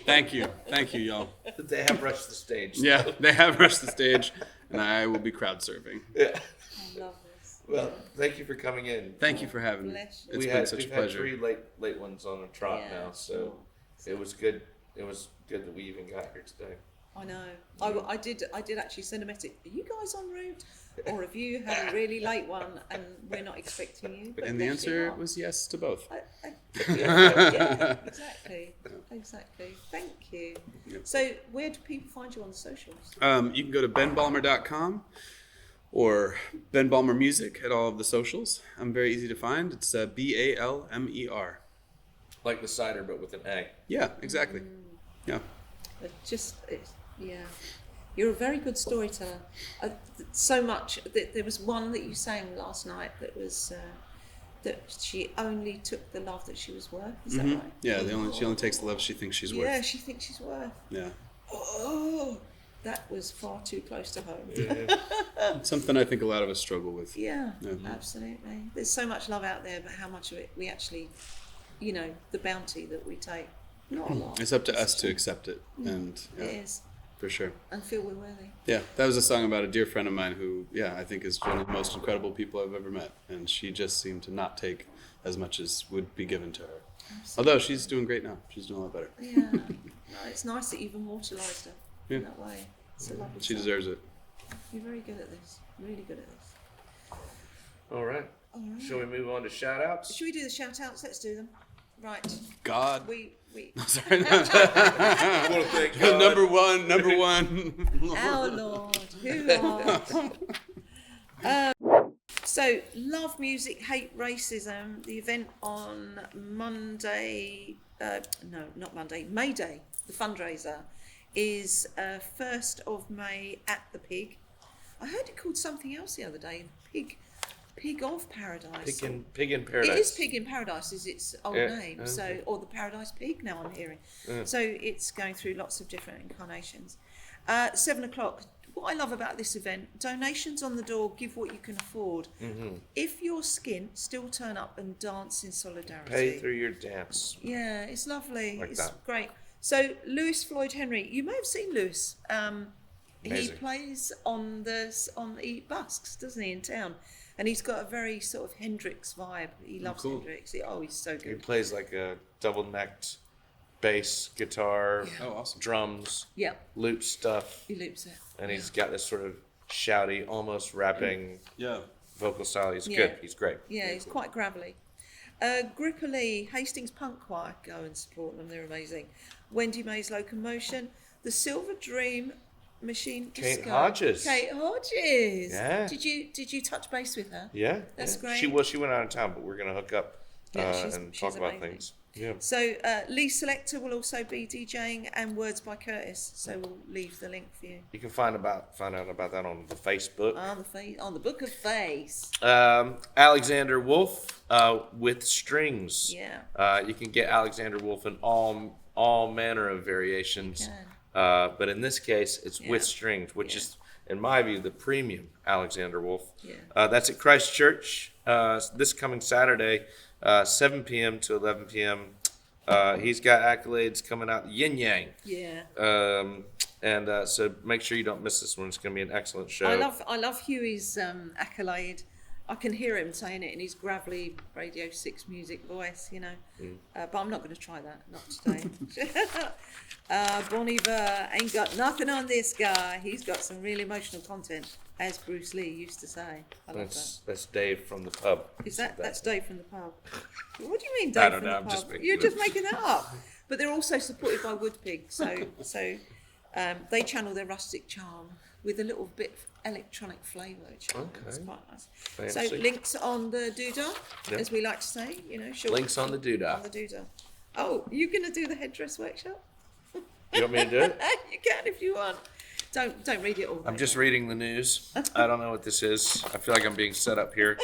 Thank you, y'all. They have rushed the stage. Yeah, they have rushed the stage, and I will be crowd serving. Yeah. I love this. Well, thank you for coming in. Thank you for having me. Bless you. It's been such a We've pleasure. had 3 late ones on a trot Yeah. now, so it was good. It was good that we even got here today. I know. I did actually send a message. Are you guys en route, or have you had a really late one and we're not expecting you? But And the bless you answer are. was yes to both. Yeah, exactly. Thank you. Yep. So, where do people find you on the socials? You can go to benbalmer.com or Ben Balmer Music at all of the socials. I'm very easy to find. It's Balmer. Like the cider, but with an A. Yeah, exactly. Yeah. Yeah. You're a very good storyteller. So much that there was one that you sang last night that was that she only took the love that she was worth. Is that right? Yeah, she only takes the love she thinks she's worth. Yeah, she thinks she's worth. Yeah. Oh, that was far too close to home. It's something I think a lot of us struggle with. Yeah, absolutely. There's so much love out there, but how much of it we actually, the bounty that we take, not a lot. It's up to us to accept it, and it is. For sure. And feel we're worthy. Yeah, that was a song about a dear friend of mine who, I think is one of the most incredible people I've ever met. And she just seemed to not take as much as would be given to her. Absolutely. Although she's doing great now. She's doing a lot better. Yeah. No, it's nice that you've immortalised her in that way. It's a lovely She song. deserves it. You're very good at this. Really good at this. All right. Shall we move on to shout-outs? Should we do the shout-outs? Let's do them. Right. God. We. Sorry. Number one. Our Lord. Who art? So, Love Music, Hate Racism, the event on Monday, not Monday, May Day, the fundraiser, is 1st of May at the Pig. I heard it called something else the other day, Pig of Paradise. Pig in Paradise. It is Pig in Paradise is its old name, or the Paradise Pig now I'm hearing. So it's going through lots of different incarnations. 7 o'clock. What I love about this event, donations on the door, give what you can afford. Mm-hmm. If you're skint, still turn up and dance in solidarity. Pay through your dance. Yeah, it's lovely. Like it's that. Great. So Lewis Floyd Henry, you may have seen Lewis. He Amazing. plays on the busks, doesn't he, in town? And he's got a very sort of Hendrix vibe. He loves Hendrix. He's so He good. plays like a double-necked bass, guitar, awesome. drums, Yeah, loop stuff, he loops it. and he's got this sort of shouty, almost rapping vocal style. He's good. He's great. Yeah, he's quite gravelly. Gripperly, Hastings Punk Choir, go and support them. They're amazing. Wendy May's Locomotion, the Silver Dream Machine Kate Disco. Hodges. Kate Hodges. Yeah. Did you touch base with her? Yeah, That's great. She went out of town, but we're gonna hook up and talk about amazing. things. Yeah. So Lee Selector will also be DJing, and Words by Curtis. So we'll leave the link for you. You can find out about that on the Facebook. On the Book of Face. Alexander Wolfe with strings. Yeah. You can get Alexander Wolfe in all manner of variations. But in this case, it's with strings, which is, in my view, the premium Alexander Wolfe. Yeah. That's at Christ Church this coming Saturday, 7 p.m. to 11 p.m. He's got accolades coming out, yin yang. Yeah. And so make sure you don't miss this one. It's going to be an excellent show. I love Huey's accolade. I can hear him saying it in his gravelly Radio 6 music voice, but I'm not going to try that, not today. Bon Iver ain't got nothing on this guy. He's got some really emotional content, as Bruce Lee used to say. I love that. That's Dave from the pub. That's Dave from the pub. What do you mean, Dave from the pub? You're just making that up. But they're also supported by WOODPIG, so they channel their rustic charm with a little bit of electronic flavour. It's quite nice. Fancy. So links on the doodah, as we like to say, Links on the doodah. On the doodah. Oh, you're going to do the headdress workshop? You want me to do it? You can if you want. Don't read it all. I'm just reading the news. I don't know what this is. I feel like I'm being set up here. Do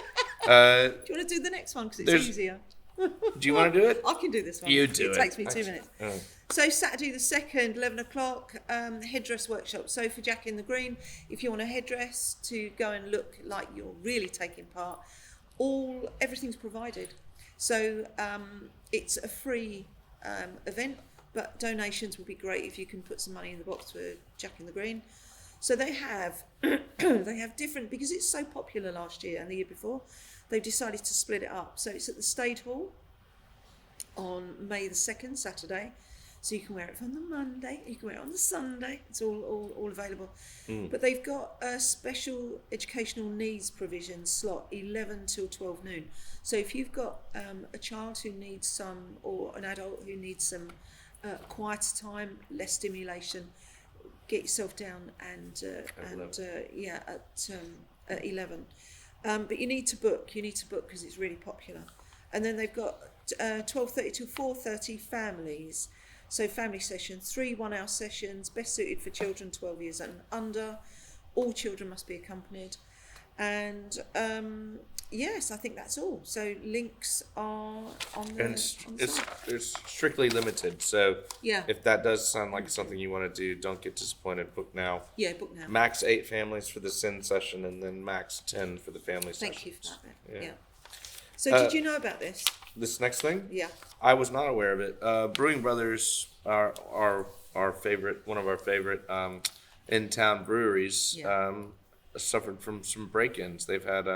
you want to do the next one because it's easier? Do you want to do it? I can do this one. You do it. It takes me 2 minutes. So Saturday the 2nd, 11 o'clock, headdress workshop. So for Jack in the Green, if you want a headdress to go and look like you're really taking part, everything's provided. So it's a free event, but donations would be great if you can put some money in the box for Jack in the Green. So they have different, because it's so popular last year and the year before, they've decided to split it up. So it's at the Stade Hall on May the 2nd, Saturday. So you can wear it from the Monday, you can wear it on the Sunday. It's all available. But they've got a special educational needs provision slot, 11 till 12 noon. So if you've got a child who needs some, or an adult who needs some quieter time, less stimulation, get yourself down at 11. But you need to book because it's really popular. And then they've got 12:30 to 4:30 families. So family sessions, 3 1-hour sessions, best suited for children 12 years and under. All children must be accompanied. And yes, I think that's all. So links are on the, And it's strictly limited. So Yeah. if that does sound like something you want to do, don't get disappointed. Book now. Yeah, book now. Max 8 families for the sin session, and then max 10 for the family session. Thank you for that. Yeah. Yeah. So did you know about this? This next thing, Yeah. I was not aware of it. Brewing Brothers are our favorite, one of our favorite in-town breweries. Yeah. Suffered from some break-ins. They've had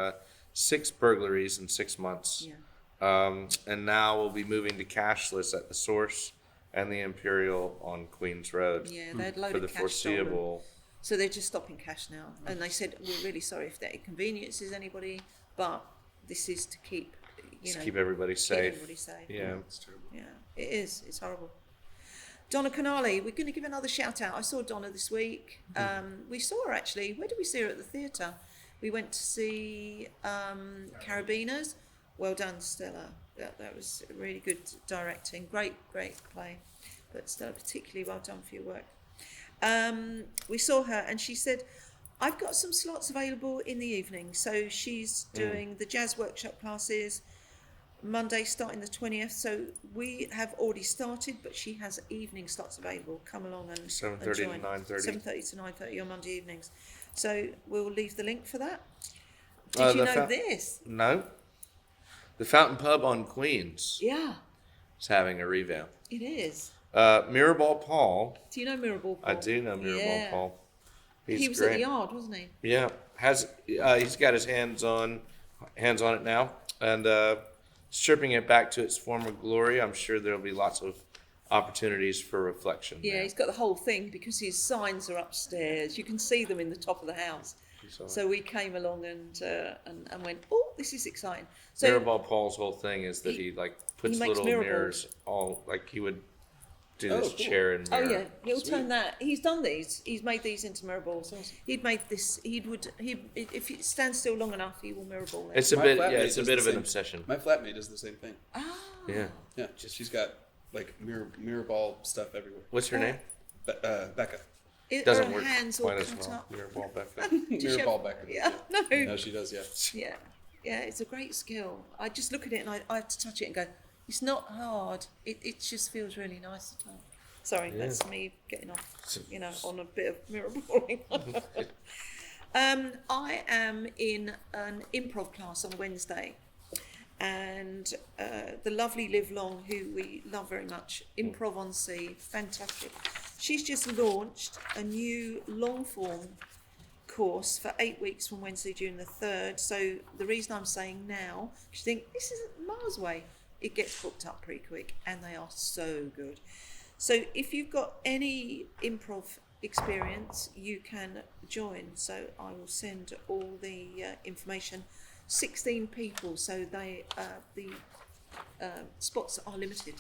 6 burglaries in 6 months. Yeah. And now we'll be moving to cashless at the Source and the Imperial on Queens Road. Yeah, they had a load For of the cash stolen. foreseeable. So they're just stopping cash now. And they said, we're really sorry if that inconveniences anybody, but this is to keep, To keep everybody safe. everybody safe. Yeah. It's terrible. Yeah, it is. It's horrible. Donna Canali, we're going to give another shout out. I saw Donna this week. We saw her actually. Where did we see her? At the theatre. We went to see Carabiners. Well done, Stella. That was really good directing. Great play. But Stella, particularly well done for your work. We saw her and she said, I've got some slots available in the evening. So she's doing the jazz workshop classes Monday starting the 20th. So we have already started, but she has evening slots available. Come along and 7:30 and to join. 9:30. 7:30 to 9:30 on Monday evenings. So we'll leave the link for that. Uh, Did you the know fa- this? No. The Fountain Pub on Queens Yeah, is having a revamp. it is. Mirrorball Paul. Do you know Mirrorball Paul? I do know Mirrorball Yeah. Paul. He's He was great. at the yard, wasn't he? Yeah, he's got his hands on it now, and stripping it back to its former glory. I'm sure there'll be lots of opportunities for reflection. Yeah, there. he's got the whole thing because his signs are upstairs. You can see them in the top of the house. So we came along and went, oh, this is exciting. So Mirrorball Paul's whole thing is that he puts makes little mirror mirrors all like he would do this Oh, cool. chair and mirror. oh yeah, he'll Sweet. turn that. He's done these. He's made these into mirror balls. He'd made this. If it stands still long enough, he will mirror ball it. It's a My bit, flatmate it's a does bit the of an same. obsession. My flatmate does the same thing. Yeah. Yeah, she's got like mirror ball stuff everywhere. What's her name? Becca. Doesn't Her work hands all quite as cut well. up. Mirrorball Becca. Does she Mirror have- ball Becca. Yeah, no. No, she does. Yeah. Yeah, it's a great skill. I just look at it and I have to touch it and go, it's not hard. It just feels really nice to touch. Sorry, that's me getting off, on a bit of mirror balling. I am in an improv class on Wednesday, and the lovely Liv Long, who we love very much, Improv on Sea, fantastic. She's just launched a new long form course for 8 weeks from Wednesday, June the 3rd. So the reason I'm saying now, because you think this isn't miles away, it gets booked up pretty quick, and they are so good. So if you've got any improv experience, you can join. So I will send all the information. 16 people, so the spots are limited.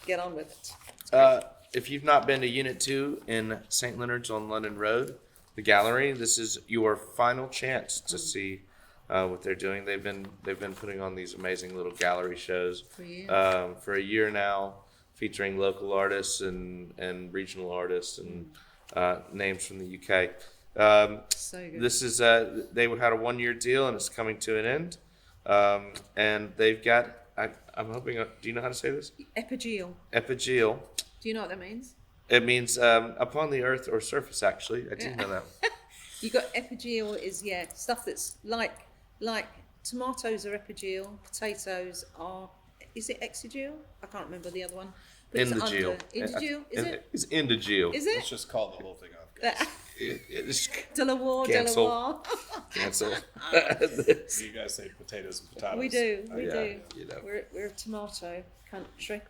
Get on with it. If you've not been to Unit 2 in St Leonards on London Road, the gallery, this is your final chance to see what they're doing. They've been putting on these amazing little gallery shows for a year now, featuring local artists and regional artists and names from the UK. So good. This is they had a 1-year deal and it's coming to an end, and they've got. I'm hoping. Do you know how to say this? Epigeal. Epigeal. Do you know what that means? It means upon the earth or surface. Actually, I do know that. You got epigeal is stuff that's like tomatoes are epigeal, potatoes are, is it exogeal? I can't remember the other one. But it's Indigeal. under- Indigeal, is it? It's indigeal. Is Let's it? just call the whole thing off, guys. It's Delaware, Cancel. Delaware. cancel. You guys say potatoes and potatoes. We do. Yeah, you know. We're a tomato country.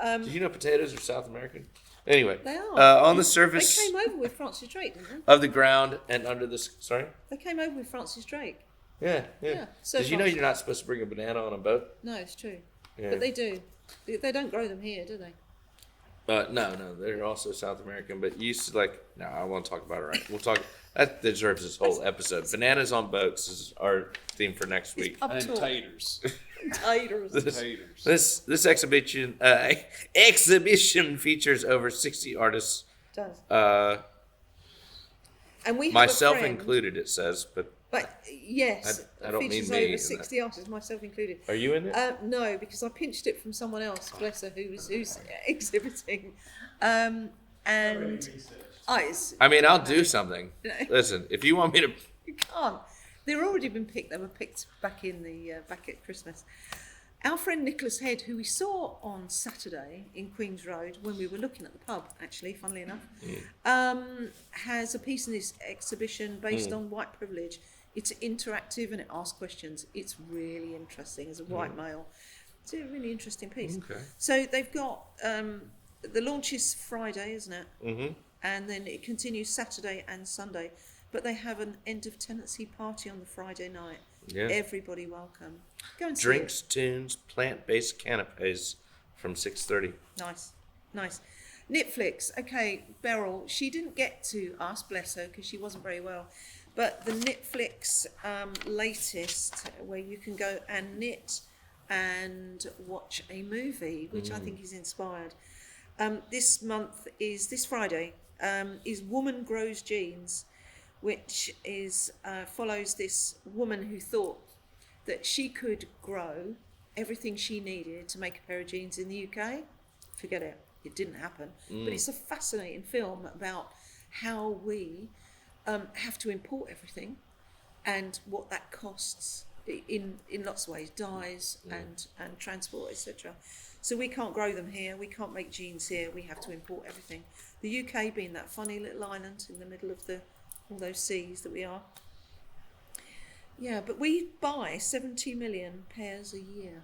Did you know potatoes are South American? Anyway, They are. on the They surface came over with Francis Drake, didn't of the ground and under the sorry. they? They came over with Francis Drake. Yeah. Yeah, so Did you know far. you're not supposed to bring a banana on a boat? No, it's true. Yeah. But they do. They don't grow them here, do they? No, they're also South American. But you used to no, I won't talk about it. Right, we'll talk. That deserves this whole episode. Bananas on boats is our theme for next week. And taters. This exhibition features over 60 artists. Does. And we have myself a friend, included, it says, but yes, I don't features mean me. over 60 artists, myself included. Are you in it? No, because I pinched it from someone else, bless her, who's exhibiting. And I mean, I'll do something. Listen, if you want me to, you can't. They've already been picked. They were picked back in the back at Christmas. Our friend Nicholas Head, who we saw on Saturday in Queen's Road when we were looking at the pub, actually, funnily enough, has a piece in this exhibition based on white privilege. It's interactive and it asks questions. It's really interesting as a white male. It's a really interesting piece. Okay. So they've got the launch is Friday, isn't it? Mm-hmm. And then it continues Saturday and Sunday. But they have an end of tenancy party on the Friday night. Yeah. Everybody welcome. Go and see drinks, tunes, plant-based canapes from 6:30. Nice. Netflix. Okay, Beryl. She didn't get to us, bless her, because she wasn't very well. But the Netflix latest, where you can go and knit and watch a movie, which I think is inspired. This Friday, is Woman Grows Jeans, which is follows this woman who thought that she could grow everything she needed to make a pair of jeans in the UK. Forget it. It didn't happen. But it's a fascinating film about how we have to import everything and what that costs in lots of ways, dyes and transport, etc. So we can't grow them here. We can't make jeans here. We have to import everything. The UK being that funny little island in the middle of all those seas that we are. Yeah, but we buy 70 million pairs a year.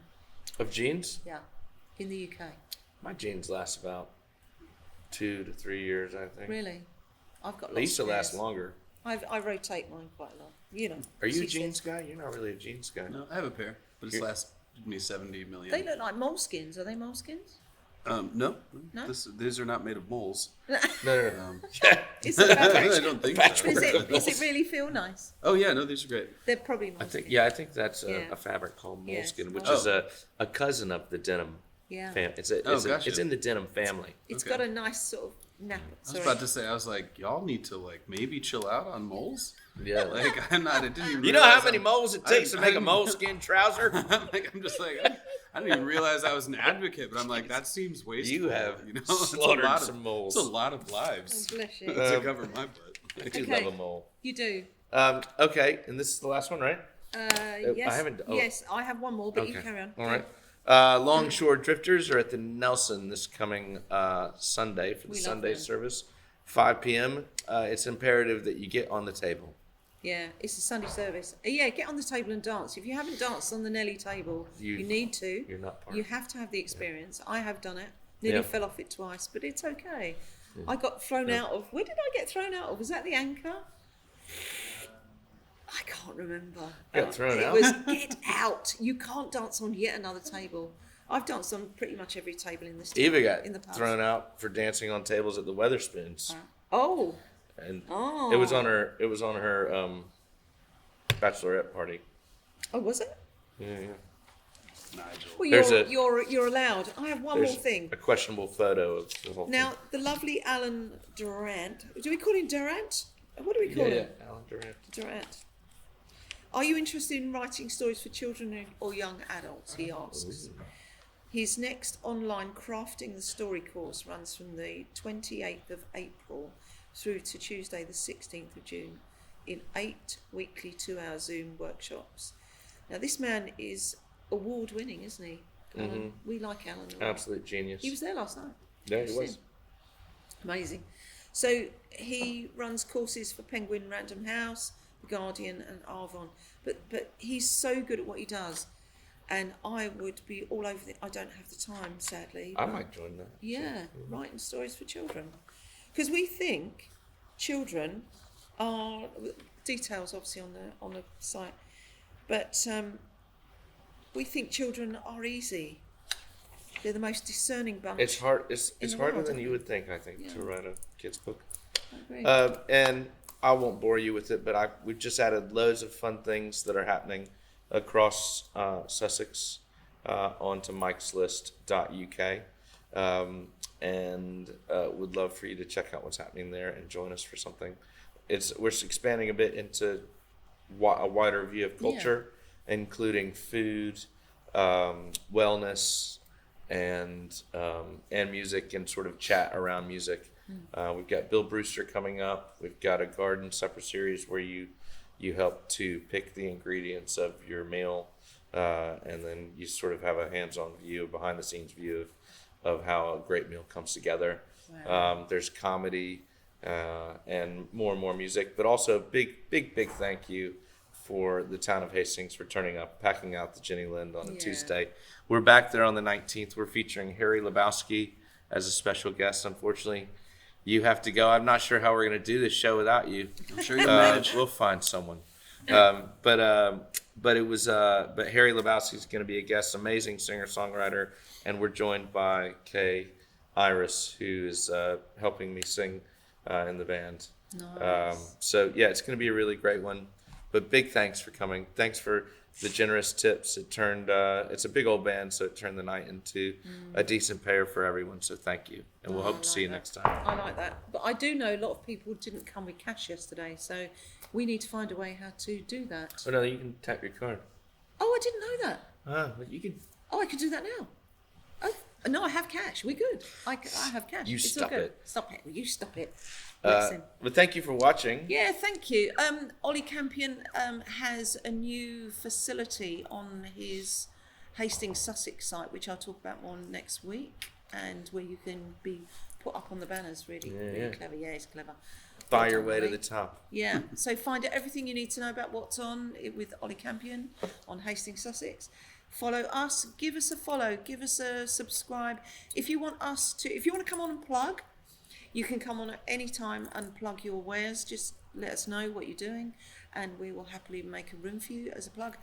Of jeans? Yeah, in the UK. My jeans last about 2 to 3 years, I think. Really? I've got lots They used to of last pairs. longer. I rotate mine quite a lot. You know. Are you a SeaSaint. jeans guy? You're not really a jeans guy. No, I have a pair, but it's lasted me 70 million. They look like moleskins. Are they moleskins? No. No? These are not made of moles. No. Is it I don't think so. Does it really feel nice? Oh yeah, no, these are great. They're probably moleskins. I think that's Yeah. a fabric called moleskin, Yes. which is a cousin of the denim Yeah. family. Gotcha. It's in the denim family. It's Okay. got a nice sort of nap. I was about to say, I was like, y'all need to maybe chill out on moles. Yeah. I didn't even. You know how realize many moles it takes to make a moleskin trouser? I'm just like, I didn't even realize I was an advocate, but I'm like, that seems wasteful. You have it's slaughtered a lot some moles. It's a lot of lives Oh, bless you. to cover my butt. I do Okay. love a mole. You do. Okay, and this is the last one, right? Yes. I haven't. Oh. Yes, I have one more, but you carry on. All right. Longshore Drifters are at the Nelson this coming Sunday for the We love Sunday them. service, 5 p.m. It's imperative that you get on the table. Yeah, it's a Sunday service. Yeah, get on the table and dance. If you haven't danced on the Nelly table, you need to. You're not part You of it. have to have the experience. I have done it. Nearly Yeah. fell off it twice, but it's okay. I got thrown out of. Where did I get thrown out of? Was that the Anchor? I can't remember. Got thrown it out? was get out. You can't dance on yet another table. I've danced on pretty much every table in this. Eva got in the past. thrown out for dancing on tables at the Weatherspoons, Oh, and Oh. it was on her. It was on her bachelorette party. oh, was it? Yeah. Nigel. Well, There's you're allowed. I have one There's more thing. a questionable photo of the whole Now, the lovely Alan Durant. Do we call him Durant? What do we call thing. him? Alan Durant. Durant. Are you interested in writing stories for children or young adults? He asks. His next online Crafting the Story course runs from the 28th of April through to Tuesday the 16th of June in 8 weekly 2-hour Zoom workshops. Now, this man is award-winning, isn't he? Alan? We like Alan a lot. Absolute genius. He was there last night. Yeah, he Just was. him. Amazing. So he runs courses for Penguin Random House, The Guardian and Arvon. But he's so good at what he does. And I would be all over I don't have the time, sadly. I but might join that. yeah, writing stories for children. Because we think children are, details obviously on the site, but we think children are easy. They're the most discerning bunch. It's hard. It's in the harder world, than isn't you it? would think. I think Yeah. to write a kid's book. I agree. And I won't bore you with it, but we've just added loads of fun things that are happening across Sussex onto mikeslist.uk. And would love for you to check out what's happening there and join us for something. We're expanding a bit into a wider view of culture, including food, wellness, and music, and sort of chat around music. We've got Bill Brewster coming up. We've got a garden supper series where you help to pick the ingredients of your meal, and then you sort of have a hands-on view, behind the scenes view of how a great meal comes together. Wow. There's comedy and more music, but also big thank you for the town of Hastings for turning up, packing out the Jenny Lind on a Tuesday. We're back there on the 19th. We're featuring Harry Lebowski as a special guest. Unfortunately, you have to go. I'm not sure how we're going to do this show without you. I'm sure you'll manage. We'll find someone. But Harry Lebowski is going to be a guest, amazing singer-songwriter, and we're joined by Kay Iris, who is helping me sing in the band. Nice. So yeah, it's going to be a really great one. But big thanks for coming. Thanks for the generous tips. It turned it's a big old band, so it turned the night into a decent payer for everyone. So thank you, and we'll hope to see you next time. I like that. But I do know a lot of people didn't come with cash yesterday, so we need to find a way how to do that. Oh no, you can tap your card. Oh, I didn't know that. But you can. Oh, I can do that now. Oh, no, I have cash. We're good. I have cash. You It's stop all good. it. Stop it. Will you stop it? But thank you for watching. Yeah, thank you. Ollie Campion has a new facility on his Hastings Sussex site, which I'll talk about more next week, and where you can be put up on the banners. Really clever. Yeah, it's clever. Buy your way to the top. Yeah, so find out everything you need to know about what's on with Ollie Campion on Hastings Sussex. Follow us, give us a follow, give us a subscribe. If you want to come on and plug, you can come on at any time and plug your wares. Just let us know what you're doing, and we will happily make a room for you as a plug.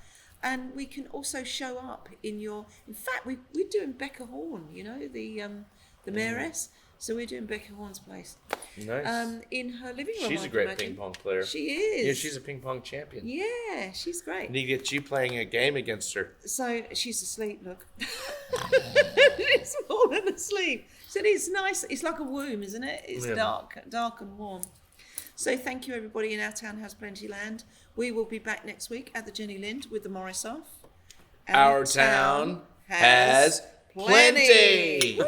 And we can also show up in fact, we're doing Becca Horn, the mayoress. So we're doing Becca Horn's place. Nice. In her living room. She's a great ping pong player. She is. Yeah, she's a ping pong champion. Yeah, she's great. I need to get you playing a game against her. So she's asleep, look. She's fallen asleep. So it's nice. It's like a womb, isn't it? It's dark and warm. So thank you, everybody in Our Town Has Plenty Land. We will be back next week at the Jenny Lind with the Morris off. Our town has plenty.